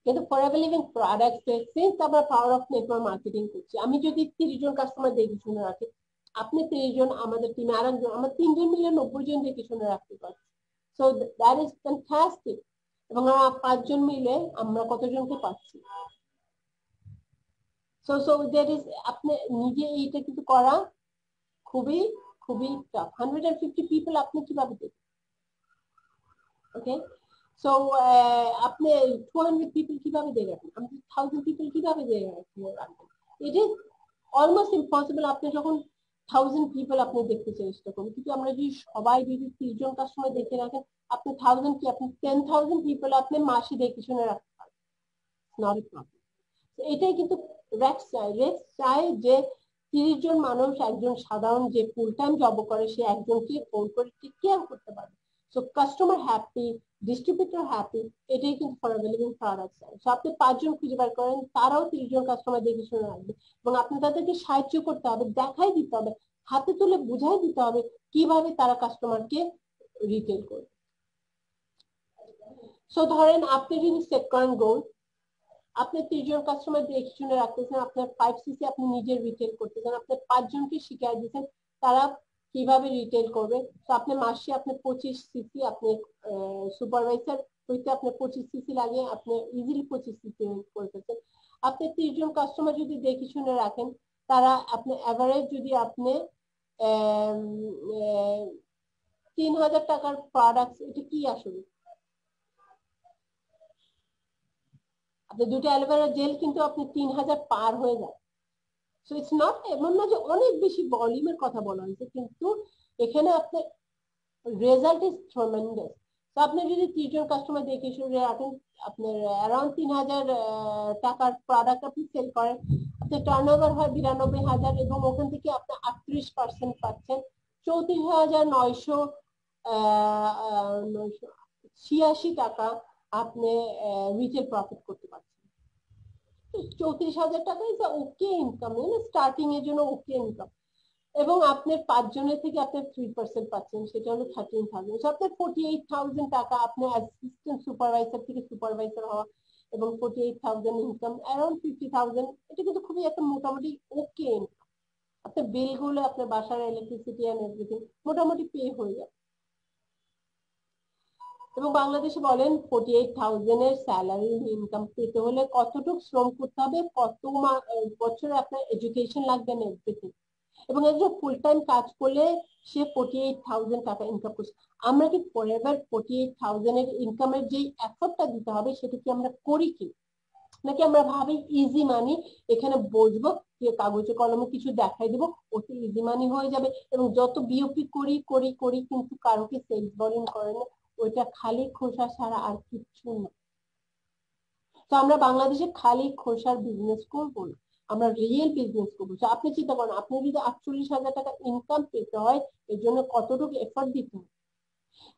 কিন্তু ফরএভার লিভিং প্রোডাক্টস সিন্স আমরা পাওয়ার অফ নেটওয়ার্ক মার্কেটিং করছি, আমি যদি 30 জন কাস্টমার দেখে শুনে রাখি, আপনি 30 জন, আমাদের টিমে আরেকজন, আমরা 3 জন মিলে 90 জন দেখে শুনে রাখতে পারছি। So that is fantastic. এবং আমরা 5 জন মিলে আমরা কতজনকে পাচ্ছি। সো দ্যাট ইজ আপনি নিজে এইটা কিন্তু করা খুবই খুবই টাফ। 150 পিপল আপনি কিভাবে দেখবেন? ওকে, সো আপনি 200 পিপল কিভাবে দিয়ে রাখবেন, আপনি 1000 পিপল কিভাবে দিয়ে রাখবেন? It is almost impossible. আপনি যখন 1000 পিপল আপনি দেখতে চেষ্টা করুন, কিন্তু আমরা যদি সবাই যদি 30 জন কাস্টমার দেখে রাখেন, আপনি 1000 কি আপনি 10,000 পিপল আপনি মাসে দেখে শুনে রাখতে পারবেন, নট এ প্রবলেম। এটাই কিন্তু রেক্স চায় যে 30 জন মানুষ একজন সাধারণ যে ফুল টাইম জব করে সে একজনকে ফোন করে টেক কেয়ার করতে পারবে। So customer happy, distributor happy, এটাই কিন্তু ফর অ্যাভেলেবল প্রোডাক্ট চাই। সো আপনি 5 জন খুঁজে বার করেন, তারাও 30 জন কাস্টমার দেখে শুনে রাখবে, এবং আপনি তাদেরকে সাহায্য করতে হবে, দেখাই দিতে হবে, হাতে তুলে বুঝাই দিতে হবে কিভাবে তারা কাস্টমারকে রিটেল করবে। সো ধরেন আপনি যদি সেট করেন গোল, আপনি 30 জন কাস্টমার দেখে শুনে রাখতেছেন, আপনার 5 সিসি আপনি নিজে রিটেল করতেছেন, আপনি 5 জনকে শিখিয়ে দিচ্ছেন তারা কিভাবে রিটেল করবে। তো আপনি মাসে আপনি 25 সিসি আপনি সুপারভাইজার হইতে আপনি 25 সিসি লাগে, আপনি ইজিলি 25 সিসি করতেছেন। আপনি 30 জন কাস্টমার যদি দেখে শুনে রাখেন, তারা আপনি এভারেজ যদি আপনি 3000 টাকার প্রোডাক্ট, এটা কি আসলে আপনি দুটো অ্যালোভেরা জেল কিন্তু আপনি 3000 পার হয়ে যায়। সো ইটস নট, এমন না যে অনেক বেশি ভলিউমের কথা বলা হয়েছে, কিন্তু এখানে আপনি রেজাল্ট ইজ ট্রেমেন্ডাস। তো আপনি যদি 30 জন কাস্টমার দেখে শুনে রাখেন, আপনার অ্যারাউন্ড 3000 টাকার প্রোডাক্ট আপনি সেল করেন, আপনার টার্নওভার হয় 92,000, এবং ওখান থেকে আপনি 38% পাচ্ছেন 34,986 টাকা আপনি রিটেল প্রফিট করতে পারছেন। 34,000 টাকা ইজ ওকে ইনকাম, স্টার্টিং এর জন্য ওকে ইনকাম। এবং আপনার 5 জনের থেকে আপনি 3% পাচ্ছেন, সেটা হলো 13,000। সো আপনার 48,000 টাকা আপনার অ্যাসিস্ট্যান্ট সুপারভাইজার থেকে সুপারভাইজার হওয়া, এবং 48,000 ইনকাম, অ্যারাউন্ড 50,000, এটা কিন্তু খুবই একটা মোটামুটি ওকে ইনকাম। আপনার বিলগুলো, আপনার বাসার ইলেকট্রিসিটি এন্ড এভরিথিং মোটামুটি পে হয়ে যাবে। এবং বাংলাদেশে বলেন 48,000 এর স্যালারি ইনকাম পেতে হলে কতটুকু শ্রম করতে হবে, কত বছরে আপনার এডুকেশন লাগবে না, এভরিথিং। এবং একজন ফুল টাইম কাজ করলে সে 48,000 টাকা ইনকাম করছে। আমরা কি ফরএভার 48,000 এর ইনকামের যে এফর্টটা দিতে হবে সেটা কি আমরা করি কি, নাকি আমরা ভাবি ইজি মানি, এখানে বসবো, কাগজে কলমে কিছু দেখাই দিব, ওতে ইজি মানি হয়ে যাবে, এবং যত বিওপি করি করি করি কিন্তু কারোকে সেলস ভলিউম করে না, ওইটা খালি খোসা ছাড়া আর কিচ্ছু না। তো আমরা বাংলাদেশে খালি খোসার বিজনেস করবো না, আমরা রিয়েল বিজনেস করবো। আপনি চিন্তা করেন, আপনি যদি 48,000 টাকা ইনকাম পেতে হয়, এর জন্য কতটুকু এফর্ট দিতে হয়,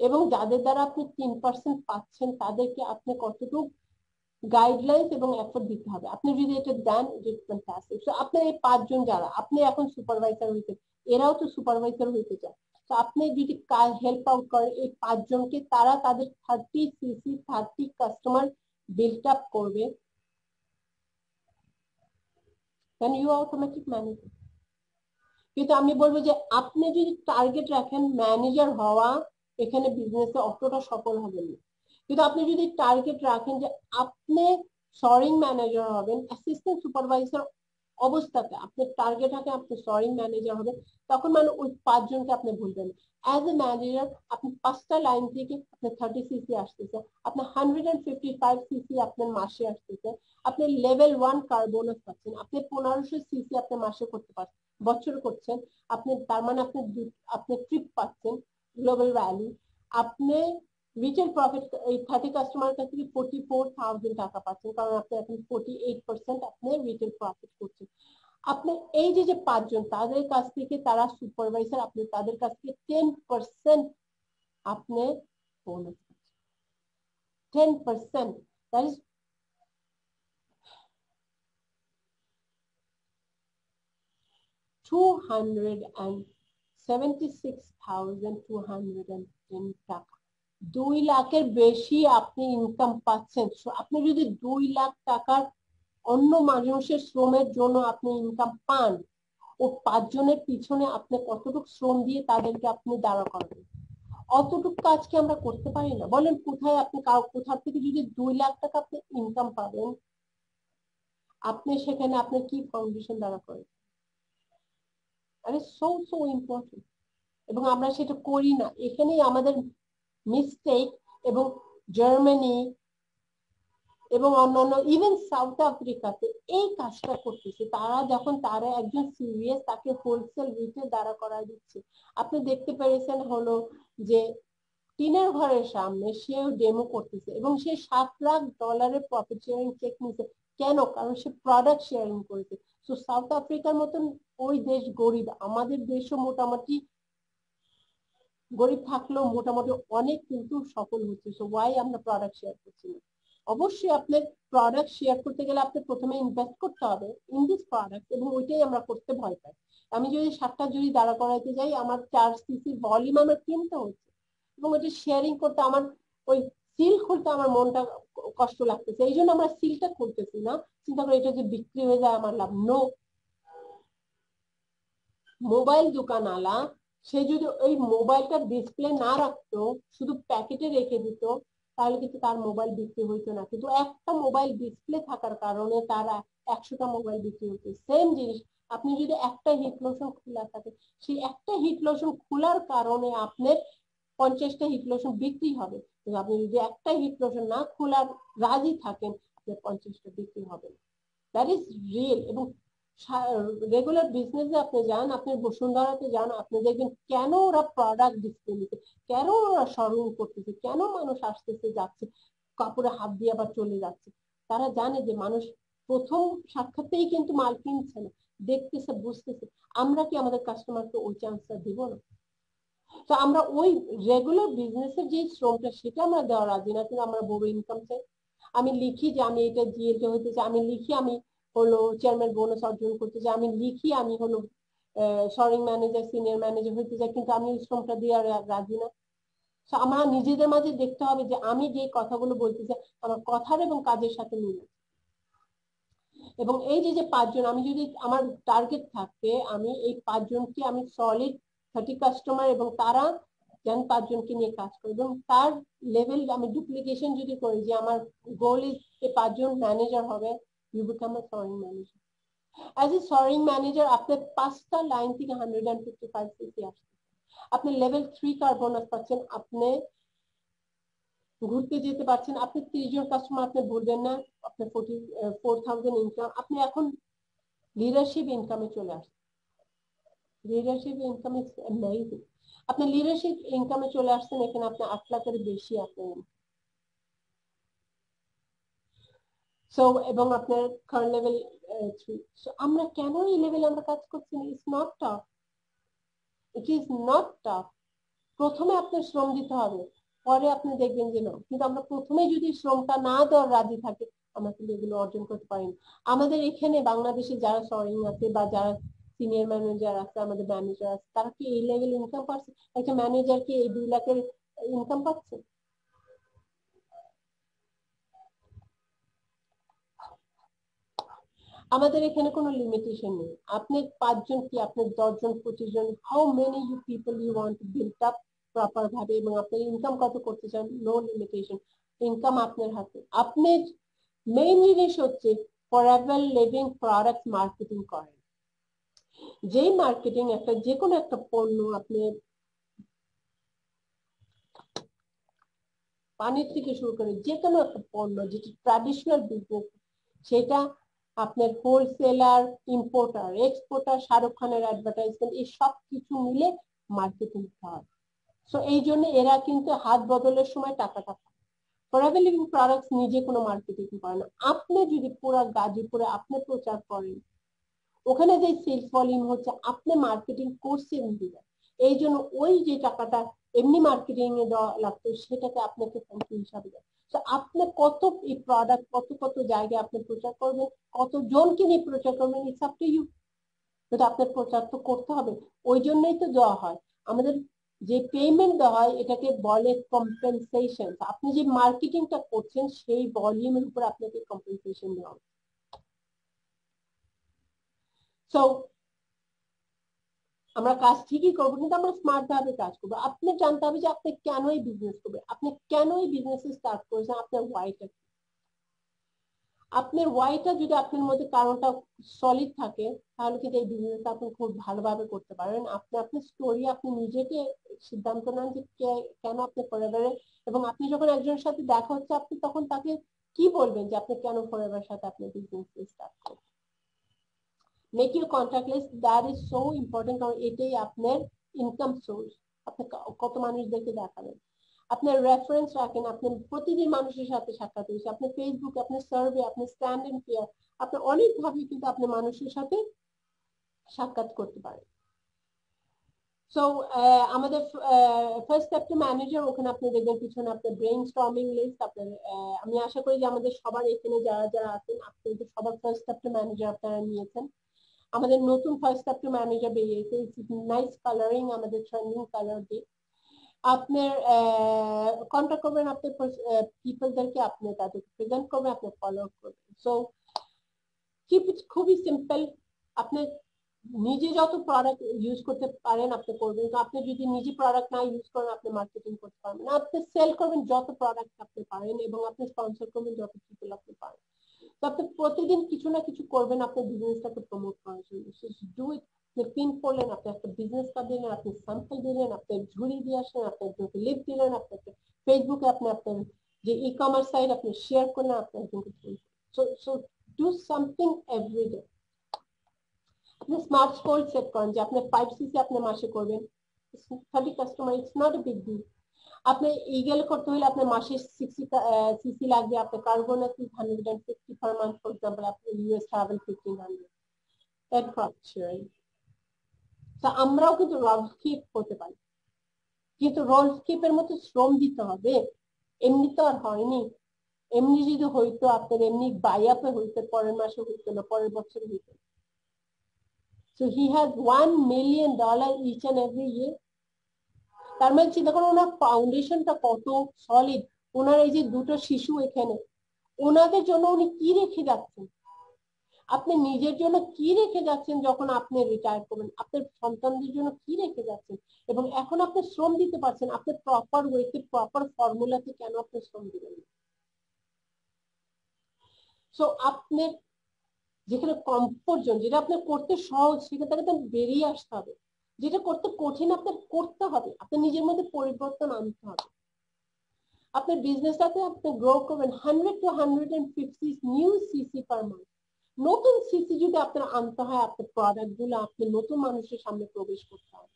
এবং যাদের দ্বারা আপনি 3% পাচ্ছেন তাদেরকে আপনি কতটুকু গাইডলাইন্স এবং এফর্ট দিতে হবে। আপনি যদি এটা দেন, সো আপনার এই 5 জন যারা আপনি এখন সুপারভাইজার হইতে, এরাও তো সুপারভাইজার হইতে চায়। তো আপনি যদি হেল্প আউট করেন এই 5 জনকে, তারা তাদের 30 সিসি 30 কাস্টমার বিল্ড আপ করবে, দেন ইউ অটোমেটিক ম্যানেজার। কিন্তু আমি বলবো যে আপনি যদি টার্গেট রাখেন ম্যানেজার হওয়া, এখানে বিজনেসে অতটা সফল হবেন না। কিন্তু আপনি যদি টার্গেট রাখেন যে আপনি সরিং ম্যানেজার হবেন, অ্যাসিস্ট্যান্ট সুপারভাইজার অবস্থাতে আপনার টার্গেট থাকে আপনি সরিং ম্যানেজার হবেন, তখন মানে ওই 5 জনকে আপনি ভুলবেন। অ্যাজ এ ম্যানেজার আপনি 5টা লাইন থেকে আপনার 30 সিসি আসতেছে, আপনার 155 সিসি আপনার মাসে আসতেছে, আপনি লেভেল 1 কার বোনাস পাচ্ছেন, আপনি 1500 সিসি আপনার মাসে করতে পারছেন, বছর করছেন, আপনি তার মানে আপনি ট্রিপ পাচ্ছেন, গ্লোবাল ভ্যালু, আপনি রিটেল প্রফিট এই 30 কাস্টমার কাছ থেকে 44,000 টাকা পাচ্ছেন, কারণ আপনি এখন 48% আপনি রিটেল প্রফিট করছেন। আপনি এই যে 5 জন তাদের কাছ থেকে, তারা সুপারভাইজার, আপনি তাদের কাছ থেকে 10% আপনি বোনাস পাচ্ছেন, 10%, দ্যাট ইজ 276,210 টাকা, 2 লাখের বেশি আপনি ইনকাম পাচ্ছেন। আপনি যদি 2 লাখ টাকার অন্য মানুষের শ্রমের জন্য আপনি ইনকাম পান, ও 5 জনের পিছনে আপনি কতটুকু শ্রম দিয়ে তাদেরকে আপনি দাঁড়া করাবেন, অতটুকু কাজ কি আমরা করতে পারি না? বলেন কোথায় আপনি কোথা থেকে যদি 2 লাখ টাকা আপনি ইনকাম পাবেন, আপনি সেখানে আপনার কি ফাউন্ডেশন দাঁড়া করেন? আরে সো সো ইম্পর্টেন্ট, এবং আমরা সেটা করি না, এখানেই আমাদের মিস্টেক। এবং জার্মানি, এবং অন্যান্য ইভেন সাউথ আফ্রিকাতে এই কাজটা করতেছে। তারা যখন তারা একজন সিরিয়াস তাকে হোলসেল রিটেল দ্বারা করা দিচ্ছে। আপনি দেখতে পেরেছেন হলো যে টিনের ঘরের সামনে সেও ডেমো করতেছে এবং সে $7 লাখ প্রফিট শেয়ারিং চেক নিছে। কেন? কারণ সে প্রোডাক্ট শেয়ারিং করেছে। তো সাউথ আফ্রিকার মতন ওই দেশ গরিব, আমাদের দেশও মোটামুটি গরিব থাকলেও মোটামুটি অনেক কিন্তু সফল হচ্ছে। সো ওয়াই আমরা প্রোডাক্ট শেয়ার করছি না? অবশ্যই আপনার প্রোডাক্ট শেয়ার করতে গেলে আপনি প্রথমে ইনভেস্ট করতে হবে ইন দিস প্রোডাক্ট, এবং ওইটাই আমরা করতে ভয় পাই। আমি যদি 7টা জুড়ি দাঁড়া করাইতে যাই, আমার 4 সিসি ভলিউম আমার কিনতে হচ্ছে, এবং ওইটা শেয়ারিং করতে আমার ওই সিল খুলতে আমার মনটা কষ্ট লাগতেছে, এই জন্য আমরা সিলটা খুলতেছি না। চিন্তা করে এটা যে বিক্রি হয়ে যায় আমার লাভ। নো, মোবাইল দোকানওয়ালা সে যদি ওই মোবাইলটা ডিসপ্লে না রাখতো, শুধু প্যাকেটে রেখে দিত, তাহলে কিন্তু তার মোবাইল বিক্রি হইতো না। কিন্তু একটা মোবাইল ডিসপ্লে থাকার কারণে তারা 100টা মোবাইল বিক্রি হচ্ছে। সেম জিনিস, আপনি যদি একটা হিট লোশন খোলা থাকে, সেই একটা হিট লোশন খোলার কারণে আপনার 50টা হিট লোশন বিক্রি হবে। কিন্তু আপনি যদি একটা হিট লোশন না খোলার রাজি থাকেন, আপনার 50টা বিক্রি হবে। That is real. এবং রেগুলার বিজনেসে আপনি যান, আপনি বসুন্ধরাতে যান, আপনি দেখবেন কেন ওরা প্রোডাক্ট ডিসপ্লে নিতে, কেন ওরা শোরুম করতেছে, কেন মানুষ আসতেছে যাচ্ছে, কাপড়ে হাত দিয়ে আবার চলে যাচ্ছে। তারা জানে যে মানুষ প্রথম সাক্ষাতেই কিন্তু মাল কিনছে না, দেখতেছে, বুঝতেছে। আমরা কি আমাদের কাস্টমারকে ওই চান্সটা দিব না? তো আমরা ওই রেগুলার বিজনেসের যে শ্রমটা সেটা আমরা দেওয়া রাজি না, কিন্তু আমরা বড় ইনকাম চাই। আমি লিখি যে আমি এটা জিএলটি হতে চাই, আমি লিখি আমি হলো চেয়ারম্যান বোনাস অর্জন করতে চাই, আমি লিখি আমি হলো শোরুম ম্যানেজার, সিনিয়র ম্যানেজার হতে চাই, কিন্তু আমি ওই শ্রমটা দিয়ে রাজি না। তো আমরা নিজেদের মাঝে দেখতে হবে যে আমি যে কথাগুলো বলতে চাই আমার কথার এবং কাজের সাথে মিল। এবং এই যে 5 জন, আমি যদি আমার টার্গেট থাকতে আমি এই 5 জনকে আমি সলিড 30 কাস্টমার এবং তারা যেন 5 জনকে নিয়ে কাজ করে, এবং তার লেভেল আমি ডুপ্লিকেশন যদি করি যে আমার গোল ইজ এই 5 জন ম্যানেজার হবে, you become a soaring manager. As a soaring manager আপনার 5টা লাইন থেকে 155 সিসি আসছে, আপনি লেভেল 3 কার বোনাস পাচ্ছেন, আপনি ঘুরতে যেতে পারছেন, আপনি 30 জন কাস্টমার আপনি বলবেন না, আপনি 44,000 ইনকাম, আপনি এখন লিডারশিপ ইনকামে চলে আসছে। Leadership income is amazing. আপনি লিডারশিপ ইনকামে চলে আসছেন, এখানে আপনি 8 লাখের বেশি আপনার। সো এবং আপনার কারেন্ট লেভেল 3। সো আমরা কেন এই লেভেলে আমরা কাজ করছি না? It's not tough, it is not tough. প্রথমে আপনার শ্রম দিতে হবে, পরে আপনি দেখবেন যে না। কিন্তু আমরা প্রথমে যদি শ্রমটা না দেওয়ার রাজি থাকি, আমরা কিন্তু এগুলো অর্জন করতে পারি না। আমাদের এখানে বাংলাদেশে যারা সরিং আছে বা যারা সিনিয়র ম্যানেজার আছে, আমাদের ম্যানেজার আছে, তারা কি এই লেভেল ইনকাম পাচ্ছে? একটা ম্যানেজার কি এই 2 লাখের ইনকাম পাচ্ছে? আমাদের এখানে কোনো লিমিটেশন নেই। আপনি 5 জন কি আপনি 10 জন 25 জন, how many you people you want to build up proper ভাবে, এবং আপনি ইনকাম কত করতে চান, নো লিমিটেশন। ইনকাম আপনার হাতে। আপনার মেইন জিনিস হচ্ছে ফরএভার লিভিং প্রোডাক্ট মার্কেটিং করেন। যেই মার্কেটিং একটা যে কোনো একটা পণ্য, আপনি পানির থেকে শুরু করে যে কোনো একটা পণ্য যেটা ট্র্যাডিশনাল বিজনেস, সেটা আপনার হোলসেলার, ইম্পোর্টার, এক্সপোর্টার, শাহরুখ খানের অ্যাডভার্টাইজমেন্ট, এই সব কিছু মিলে মার্কেটিং হয়। সো এই জন্য এরা কিন্তু হাত বদলের সময় টাকাটা পায়। ফরএভার লিভিং প্রোডাক্টস নিজে কোনো মার্কেটিং করে না। আপনি যদি পুরো গাজীপুরে আপনি প্রচার করেন, ওখানে যে সেলস ভলিউম হচ্ছে, আপনি মার্কেটিং করছেন দিবেন, এই জন্য ওই যে টাকাটা এমনি মার্কেটিং এ দেওয়া লাগতো, সেটাকে আপনাকে থ্যাংক ইউ হিসাবে দেয়। তো আপনি কত এই প্রোডাক্ট কত কত জায়গায় আপনি প্রচার করবেন, কত জনকে নিয়ে প্রচার করবেন, ইটস আপ টু ইউ। কিন্তু আপনার প্রচার তো করতে হবে, ওই জন্যই তো দেওয়া হয়। আমাদের যে পেমেন্ট দেওয়া হয় এটাকে বলে কম্পেনসেশন। আপনি যে মার্কেটিংটা করছেন সেই ভলিউমের উপর আপনাকে কম্পেনসেশন দেওয়া হয়। সো আমরা কাজ ঠিকই করবো, কিন্তু আমরা স্মার্ট ভাবে কাজ করবো। আপনি জানতে হবে যে আপনি কেন এই বিজনেস করবেন, আপনি কেন এই বিজনেস স্টার্ট করেছেন, আপনার ওয়াইটা। আপনার ওয়াইটা যদি আপনার মধ্যে কারণটা সলিড থাকে, তাহলে কিন্তু এই বিজনেসটা আপনি খুব ভালোভাবে করতে পারবেন। আপনি আপনার স্টোরি, আপনি নিজেকে সিদ্ধান্ত নেন যে কেন আপনি করে বেড়ে, এবং আপনি যখন একজনের সাথে দেখা হচ্ছে, আপনি তখন তাকে কি বলবেন যে আপনি কেন ফরএভার সাথে আপনার বিজনেস স্টার্ট করবেন? Make your contact list, that is so important, কারণ এটাই আপনার ইনকাম সোর্স। আপনি কত মানুষদেরকে দেখাবেন, আপনার রেফারেন্স রাখেন, আপনি প্রতিদিন মানুষের সাথে সাক্ষাৎ হয়েছে, আপনি ফেসবুক, আপনার সার্ভে, আপনার স্ট্যান্ড এন্ড কেয়ার, আপনি অনেকভাবে কিন্তু আপনি মানুষের সাথে সাক্ষাৎ করতে পারেন। সো আমাদের ফার্স্ট স্টেপ টু ম্যানেজার, ওখানে আপনি দেখবেন পিছনে আপনার ব্রেইন স্টর্মিং লিস্ট। আপনার আমি আশা করি যে আমাদের সবার এখানে যারা যারা আছেন আপনি সবার ফার্স্ট স্টেপ টু ম্যানেজার আপনারা নিয়েছেন। আমাদের নতুন ফার্স্ট স্টেপ টু ম্যানেজার বেরিয়েছে, নাইস কালারিং, আমাদের ট্রেন্ডিং কালার দিয়ে আপনার কন্ট্যাক্ট করবেন, আপনার পিপলদেরকে আপনি তাদেরকে প্রেজেন্ট করবেন, আপনি ফলো করবেন। সো কিপ ইট খুবই সিম্পল। আপনি নিজে যত প্রোডাক্ট ইউজ করতে পারেন আপনি করবেন, তো আপনি যদি নিজে প্রোডাক্ট না ইউজ করেন আপনি মার্কেটিং করতে পারবেন না। আপনি সেল করবেন যত প্রোডাক্ট আপনি পারেন এবং আপনি স্পন্সর করবেন যত পিপল আপনি পারেন। তো আপনি প্রতিদিন কিছু না কিছু করবেন আপনার বিজনেসটাকে প্রমোট করার জন্য। Do it. আপনি পিন করলেন, আপনি একটা বিজনেস কার্ড দিলেন, আপনি স্যাম্পল দিলেন, আপনি ঝুড়ি দিয়ে আসলেন, আপনি একজনকে লিফট দিলেন, আপনাকে ফেসবুকে আপনি আপনার যে ই কমার্স সাইট আপনি শেয়ার করলেন, আপনি একজনকে সো ডু সামথিং এভরিডে। আপনি স্মার্ট গোল সেট করেন যে আপনি 5cc আপনি মাসে করবেন, 30 customer, it's not a big deal. আপনি ইগেল করতে হলে আপনার মাসে 60 cc লাগবে, আপনার কার্বন আছে 150 per month, for example, আপনি ইউএস ট্রাভেল 1500 এর ফ্রাকচারিং। তো আমরাও কিন্তু রোলস কিপ করতে পারি, কিন্তু রোলস কিপের মতো শ্রম দিতে হবে, এমনি তো আর হয়নি। এমনি যদি হইতো আপনার এমনি বাই আপে হইতে, পরের মাসে হইতো না, পরের বছর হইতো। So he has $1 million each and every year. তার মানে চিন্তা করুন ওনার ফাউন্ডেশনটা কত সলিড। ওনার এই যে দুটো শিশু এখানে, ওনাদের জন্য উনি কি রেখে যাচ্ছেন, আপনি নিজের জন্য কি রেখে যাচ্ছেন যখন আপনি রিটায়ার করবেন, আপনার সন্তানদের জন্য কি রেখে যাচ্ছেন, এবং এখন আপনি শ্রম দিতে পারছেন, আপনি প্রপার ওয়েতে প্রপার ফর্মুলাতে কেন আপনি শ্রম দিবেন না? সো আপনার যেখানে কমফোর্ট জোন, যেটা আপনার করতে সহজ সেখান থেকে বেরিয়ে আসতে হবে, যেটা করতে কঠিন আপনার করতে হবে, আপনার নিজের মধ্যে পরিবর্তন আনতে হবে। আপনার বিজনেসটাতে আপনি গ্রো করবেন 100 to 150 new CC per month. নতুন সিসি যদি আপনার আনতে হয়, আপনার প্রোডাক্ট গুলো আপনি নতুন মানুষের সামনে প্রবেশ করতে হবে।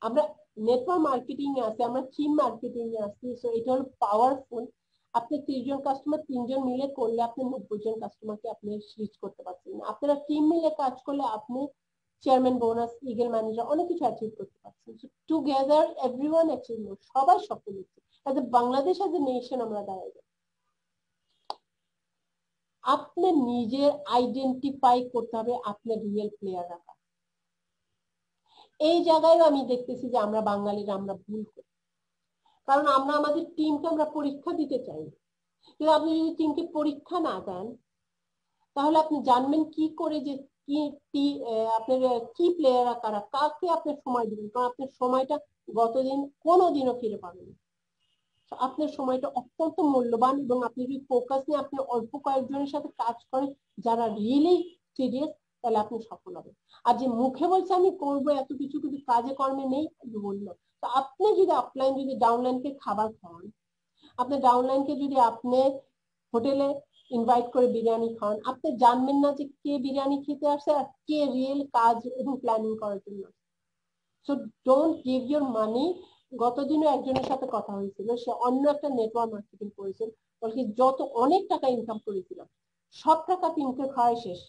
আমরা নেটওয়ার্ক মার্কেটিং এ আছি, আমরা টিম মার্কেটিং এ আছি। সো এটা হলো পাওয়ারফুল। আপনি 30 জন কাস্টমার 3 জন মিলে করলে আপনি 90 জন কাস্টমারকে আপনি সুইচ করতে পারছেন। আপনারা টিম মিলে কাজ করলে আপনি চেয়ারম্যান বোনাস, ইগল ম্যানেজার অনেক কিছু অ্যাচিভ করতে পারছেন। সো টুগেদার এভরিওয়ান অ্যাচিভ মোর, সবাই সফল হচ্ছে। As a Bangladesh, as a nation আমরা দাঁড়াই যাই। আপনি নিজের আইডেন্টিফাই করতে হবে আপনার রিয়েল প্লেয়ার রাখা। এই জায়গায় আমি দেখতেছি যে আমরা বাঙালিরা আমরা ভুল করি, কারণ আমরা আমাদের টিমকে আমরা পরীক্ষা দিতে চাই। কিন্তু আপনি যদি টিমকে পরীক্ষা না দেন তাহলে আপনি জানবেন কি করে যে কি আপনার কি প্লেয়াররা কারা, কাকে আপনি সময় দিবেন, কারণ আপনার সময়টা গতদিন কোনোদিনও ফিরে পাবেন না। আপনার সময়টা অত্যন্ত মূল্যবান, এবং আপনি যদি ফোকাস নিয়ে আপনি অল্প কয়েকজনের সাথে কাজ করেন যারা রিয়েলি সিরিয়াস, তাহলে আপনি সফল হবেন। আর যে মুখে বলছে আমি করবো এত কিছু কিন্তু কাজে কর্মে নেই বললো, তো আপনি যদি আপলাইন যদি ডাউনলাইনকে খাবার খাওয়ান, আপনি ডাউনলাইনকে যদি আপনি হোটেলে ইনভাইট করে বিরিয়ানি খান, আপনি জানবেন না যে কে বিরিয়ানি খেতে আসে আর কে রিয়েল কাজ এবং প্ল্যানিং করার জন্য। So don't give your money. গতদিনও একজনের সাথে কথা হয়েছিল, সে অন্য একটা নেটওয়ার্ক মার্কেটিং করেছেন, বলকি যত অনেক টাকা ইনকাম করেছিল সব টাকা টিমকে খাওয়াই শেষ।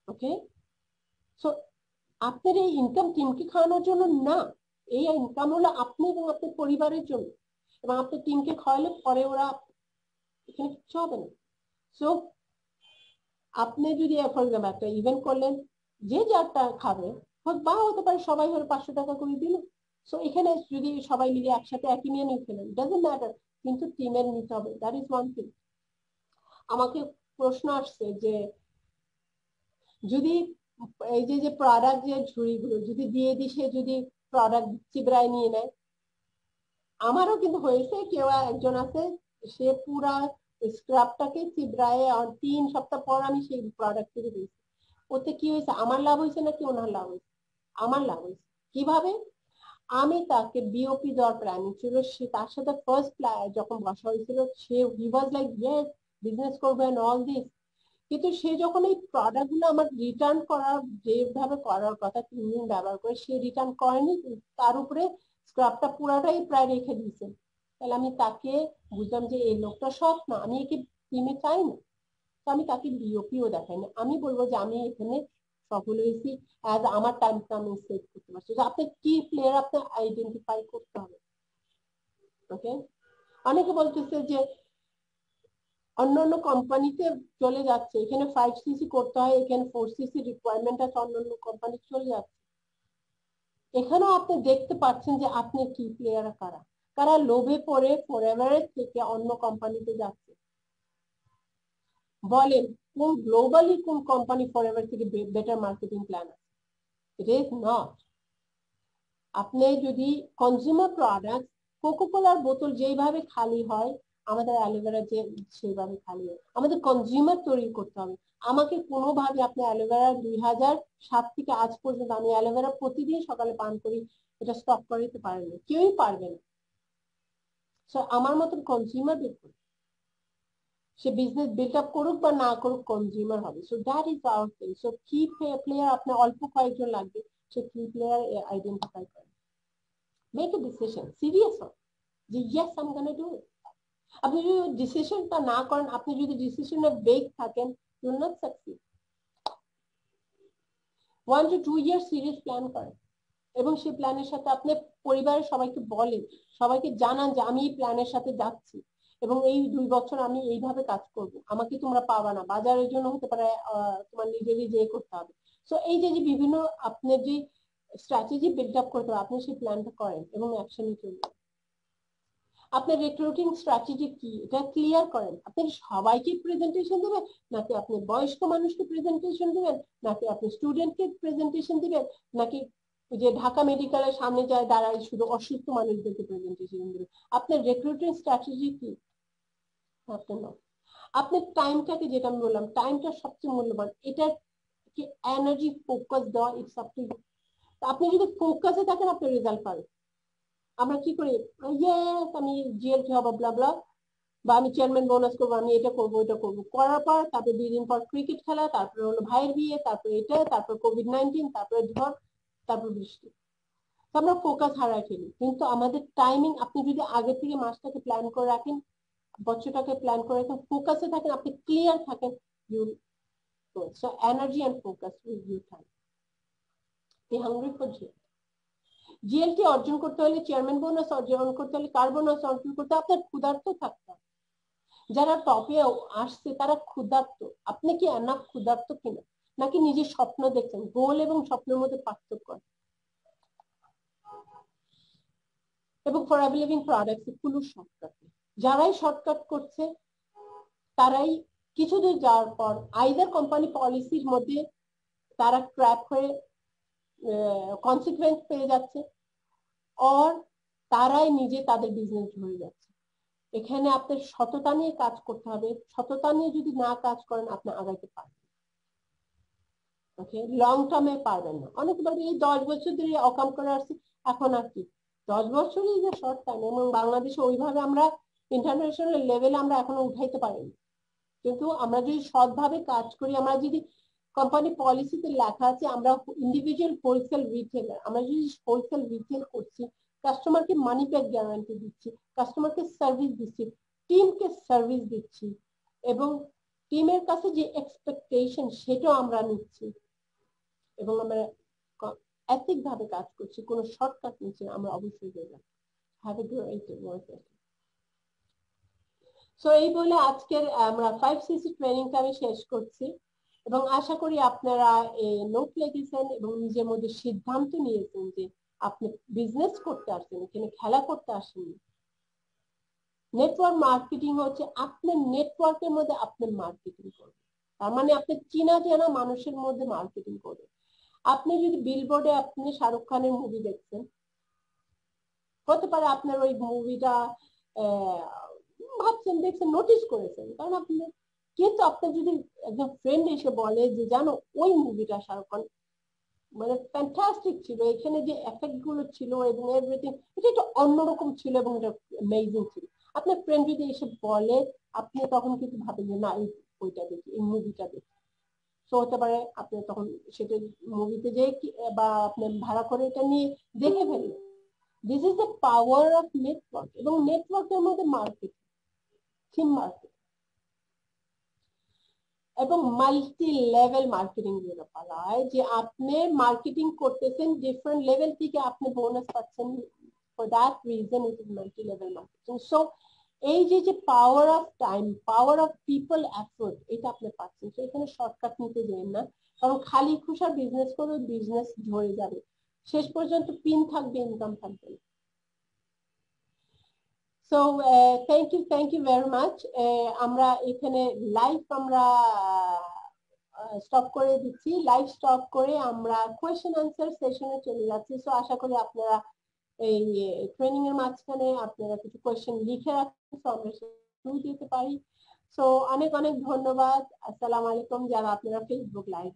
ওকে, সো আপনার এই ইনকাম টিমকে খাওয়ানোর জন্য না, এই ইনকাম হলো আপনি এবং আপনার পরিবারের জন্য, এবং আপনার টিমকে খাওয়ালে পরে ওরা এখানে কিছু হবে না। সো আপনি যদি ফর এক্সাম্পল একটা ইভেন্ট করলেন, যে যারটা খাবে বা হতে পারে সবাই হলো 500 টাকা করে দিল। সো এখানে যদি সবাই মিলে একসাথে একই মেনু খেলেন, ডাজন্ট ম্যাটার, কিন্তু টিমের নিতে হবে, দ্যাট ইজ ওয়ান থিং। আমাকে প্রশ্ন আসছে যে যদি এই যে প্রোডাক্ট যে ঝুড়িগুলো যদি দিয়ে দিই, সে যদি প্রোডাক্ট চিবরায় নিয়ে নেয়। আমারও কিন্তু হয়েছে, কেউ একজন আছে সে পুরা স্ক্রাবটাকে চিবরায় 3 সপ্তাহ পর আমি সেই প্রোডাক্ট থেকে দিয়েছি। ওতে কি হয়েছে, আমার লাভ হয়েছে নাকি ওনার লাভ হয়েছে? আমার লাভ হয়েছে। কিভাবে? আমি তাকে বিওপি দেওয়ার প্ল্যানিং ছিল, সে তার সাথে ফার্স্ট যখন বসা হয়েছিল সে হি ওয়াজ লাইক ইয়েস বিজনেস করবেন অল দিস, কিন্তু সে যখন এই প্রোডাক্ট গুলো আমার রিটার্ন করার যেভাবে করার কথা 3 দিন ব্যবহার করে সে রিটার্ন করেনি, তার উপরে স্ক্রাবটা পুরাটাই প্রায় রেখে দিয়েছে। তাহলে আমি তাকে বুঝলাম যে এই লোকটা সৎ না, আমি একে টিমে চাই না, তো আমি তাকে বিওপিও দেখাই না। আমি বলবো যে আমি এখানে সফল হয়েছি অ্যাজ আমার টাইমটা আমি সেভ করতে পারছি। আপনি কি প্লেয়ার আপনি আইডেন্টিফাই করতে হবে। ওকে, অনেকে বলতেছে যে অন্যান্য কোম্পানিতে চলে যাচ্ছে, এখানে 5cc করতে হয়, এখানে 4cc রিকোয়ারমেন্ট আছে, অন্যান্য কোম্পানি চলে যাচ্ছে। এখানেও আপনি দেখতে পাচ্ছেন যে আপনি কি প্লেয়ার কারা কারা লোভে পড়ে ফরএভারের থেকে অন্য কোম্পানিতে যাচ্ছে। বলেন কোন গ্লোবালি কোন কোম্পানি ফরএভার থেকে বেটার মার্কেটিং প্ল্যান আছে? It is not. আপনি যদি কনজিউমার প্রোডাক্ট, কোকোকোলার বোতল যেইভাবে খালি হয় আমাদের অ্যালোভেরা যে সেইভাবে খালি হয়, আমাদের কনজিউমার তৈরি করতে হবে। আমাকে কোনোভাবে আপনি অ্যালোভেরা 2007 থেকে আজ পর্যন্ত আমি অ্যালোভেরা প্রতিদিন সকালে পান করি, এটা স্টপ করতে পারেন না, কেউই পারবে না। আমার মতন কনজিউমার দেখুন, সে বিজনেস বিল্ড আপ করুক বা না করুক কনজিউমার হবে। So that is our thing. So কি প্লেয়ার আপনার অল্প কয়েকজন লাগবে, সে কি প্লেয়ার আইডেন্টিফাই করেন, মেক এ ডিসিশন, সিরিয়াস হন যে yes I am gonna do it. আপনি যদি ডিসিশনটা না করেন, আপনি যদি ডিসিশনে বেগ থাকেন, you will not succeed. 1 to 2 year serious plan করেন এবং সেই প্ল্যানের সাথে আপনি পরিবারের সবাইকে বলেন, সবাইকে জানান যে আমি এই প্ল্যানের সাথে যাচ্ছি এবং এই 2 বছর আমি এইভাবে কাজ করব, আমাকে তোমরা পাবা না, বাজারের জন্য হতে পারে তোমার নিজেরই যে করতে হবে। সো এই যে যে বিভিন্ন আপনার যে স্ট্র্যাটেজি বিল্ড আপ করতে হবে, আপনি সেই প্ল্যানটা করেন এবং অ্যাকশনে চলবেন। আপনার রিক্রুটিং স্ট্র্যাটেজি কি এটা ক্লিয়ার করেন। আপনি সবাইকে প্রেজেন্টেশন দেবেন, নাকি আপনি বয়স্ক মানুষকে প্রেজেন্টেশন দিবেন, নাকি আপনি স্টুডেন্টকে প্রেজেন্টেশন দিবেন, নাকি যে ঢাকা মেডিকেলের সামনে যায় দাঁড়ায় শুধু অসুস্থ মানুষদেরকে প্রেজেন্টেশন দিবেন। আপনার রিক্রুটিং স্ট্র্যাটেজি কি? আপনার আপনার টাইমটাকে, যেটা আমি বললাম টাইমটা সবচেয়ে মূল্যবান, এটা কি এনার্জি ফোকাস দেওয়া ইটস আপ টু ইউ। আপনি যদি ফোকাসে থাকেন আপনি রেজাল্ট পাবেন। আমরা কি করি, ইয়েস আমি জিএলটি হবো ব্লা ব্লা, বা আমি চেয়ারম্যান বোনাস করবো, আমি এটা করবো এটা করবো, করার পর তারপরে 2 দিন পর ক্রিকেট খেলা, তারপরে হলো ভাইয়ের বিয়ে, তারপরে এটা, তারপর কোভিড-19, তারপরে ঝড়, তারপর বৃষ্টি। আমরা ফোকাস হারাই ফেলি। কিন্তু আমাদের টাইমিং, আপনি যদি আগে থেকে মাসটাকে প্ল্যান করে রাখেন, বছরটাকে প্ল্যান করে রাখেন, ফোকাসে থাকেন, আপনি ক্লিয়ার থাকেন, you so energy and focus will you time. Be hungry for GLT অর্জন করতে হলে, চেয়ারম্যান বোনাস অর্জন করতে হলে, কার বোনাস অর্জন করতে আপনার ক্ষুধার্ত থাকতে হবে। যারা টপে আসছে তারা ক্ষুধার্ত, আপনি কি এনাফ ক্ষুধার্ত কিনা, নাকি নিজের স্বপ্ন দেখছেন? গোল এবং স্বপ্নের মধ্যে পার্থক্য। এবং ফরএভার লিভিং প্রোডাক্টস কোনো শর্টকাট নেই। যারাই শর্টকাট করছে তারাই কিছুদূর যাওয়ার পর আইদার কোম্পানি পলিসির মধ্যে তারা ট্র্যাপ হয়ে কনসিকুয়েন্স পেয়ে যাচ্ছে, অর তারাই নিজে তাদের বিজনেস ধরে যাচ্ছে। এখানে আপনার সততা নিয়ে কাজ করতে হবে। সততা নিয়ে যদি না কাজ করেন আপনি আগাইতে পারবেন, ওকে, লং টার্মে পারবেন না। অনেকে বলবে এই 10 বছর ধরে অকাম করে আসছি, এখন আর কি 10 বছরই যে শর্ট টাইম, এবং বাংলাদেশে ওইভাবে আমরা ইন্টারন্যাশনাল লেভেলে আমরা এখনো উঠাইতে পারিনি। কিন্তু আমরা যদি সৎভাবে কাজ করি, আমরা যদি কোম্পানি পলিসিতে লেখা আছে আমরা ইন্ডিভিজুয়াল হোলসেল রিটেলার, আমরা যদি হোলসেল রিটেল করছি, কাস্টমারকে মানি ব্যাক গ্যারান্টি দিচ্ছি, কাস্টমারকে সার্ভিস দিচ্ছি, টিমকে সার্ভিস দিচ্ছি, এবং টিমের কাছে যে এক্সপেকটেশন সেটাও আমরা নিচ্ছি, এবং আমরা এথিক ভাবে কাজ করছি, কোনো শর্টকাট নিচ্ছি, আমরা অবশ্যই হয়ে যাবো। Have a great day. So এই বলে আজকের আমরা 5cc ট্রেনিংটা আমি শেষ করছি, এবং আশা করি আপনারা নোট লিখেছেন এবং নিজের মধ্যে সিদ্ধান্ত নিয়েছেন যে আপনি বিজনেস করতে আসছেন, এখানে খেলা করতে আসেননি। নেটওয়ার্ক মার্কেটিং হচ্ছে আপনার নেটওয়ার্কের মধ্যে আপনি মার্কেটিং করবেন, তার মানে আপনি চিনা জানা মানুষের মধ্যে মার্কেটিং করবেন। আপনি যদি বিলবোর্ডে আপনি শাহরুখ খানের মুভি দেখছেন, হতে পারে আপনার ওই মুভিটা ভাবছেন দেখছেন নোটিস করেছেন, কারণ আপনি, কিন্তু আপনার যদি একজন ফ্রেন্ড এসে বলে যে জানো ওই মুভিটা শাহরুখ খান মানে ফ্যান্টাস্টিক ছিল, এখানে যে এফেক্ট গুলো ছিল এবং এভরিথিং, এটা একটু অন্যরকম ছিল এবং এটা অ্যামেজিং ছিল। আপনার ফ্রেন্ড যদি এসে বলে, আপনি তখন কিন্তু ভাবেন যে না, এই বইটা দেখি, এই মুভিটা দেখি। তো হতে পারে আপনি তখন সেটা মুভিতে যে বা আপনি ভাড়া করে এটা নিয়ে দেখে ফেললেন। This is the power of network. এবং নেটওয়ার্কের মধ্যে মার্কেট, থিম মার্কেট এবং মাল্টি লেভেল মার্কেটিং যেটা বলা হয়, যে আপনি মার্কেটিং করতেছেন ডিফারেন্ট লেভেল থেকে, আপনি বোনাস পাচ্ছেন। For that reason it is multi level marketing. So এই যে যে power of time, power of people effort, এটা আপনি পাচ্ছেন। তো এখানে শর্টকাট নিতে যাবেন না, কারণ খালি খুশা বিজনেস করে বিজনেস ঝরে যাবে, শেষ পর্যন্ত পিন থাকবে, ইনকাম থাকবে না। So thank you very much. আমরা এখানে লাইভ আমরা স্টপ করে দিচ্ছি, লাইভ স্টপ করে আমরা কোয়েশ্চেন আনসার সেশনে চলে যাচ্ছি। সো আশা করি আপনারা এই ট্রেনিং এর মাঝখানে আপনারা কিছু কোয়েশ্চেন লিখে রাখেন, সো আমরা শুরু দিতে পারি। সো অনেক অনেক ধন্যবাদ। আসসালামু আলাইকুম যারা আপনারা ফেসবুক লাইভ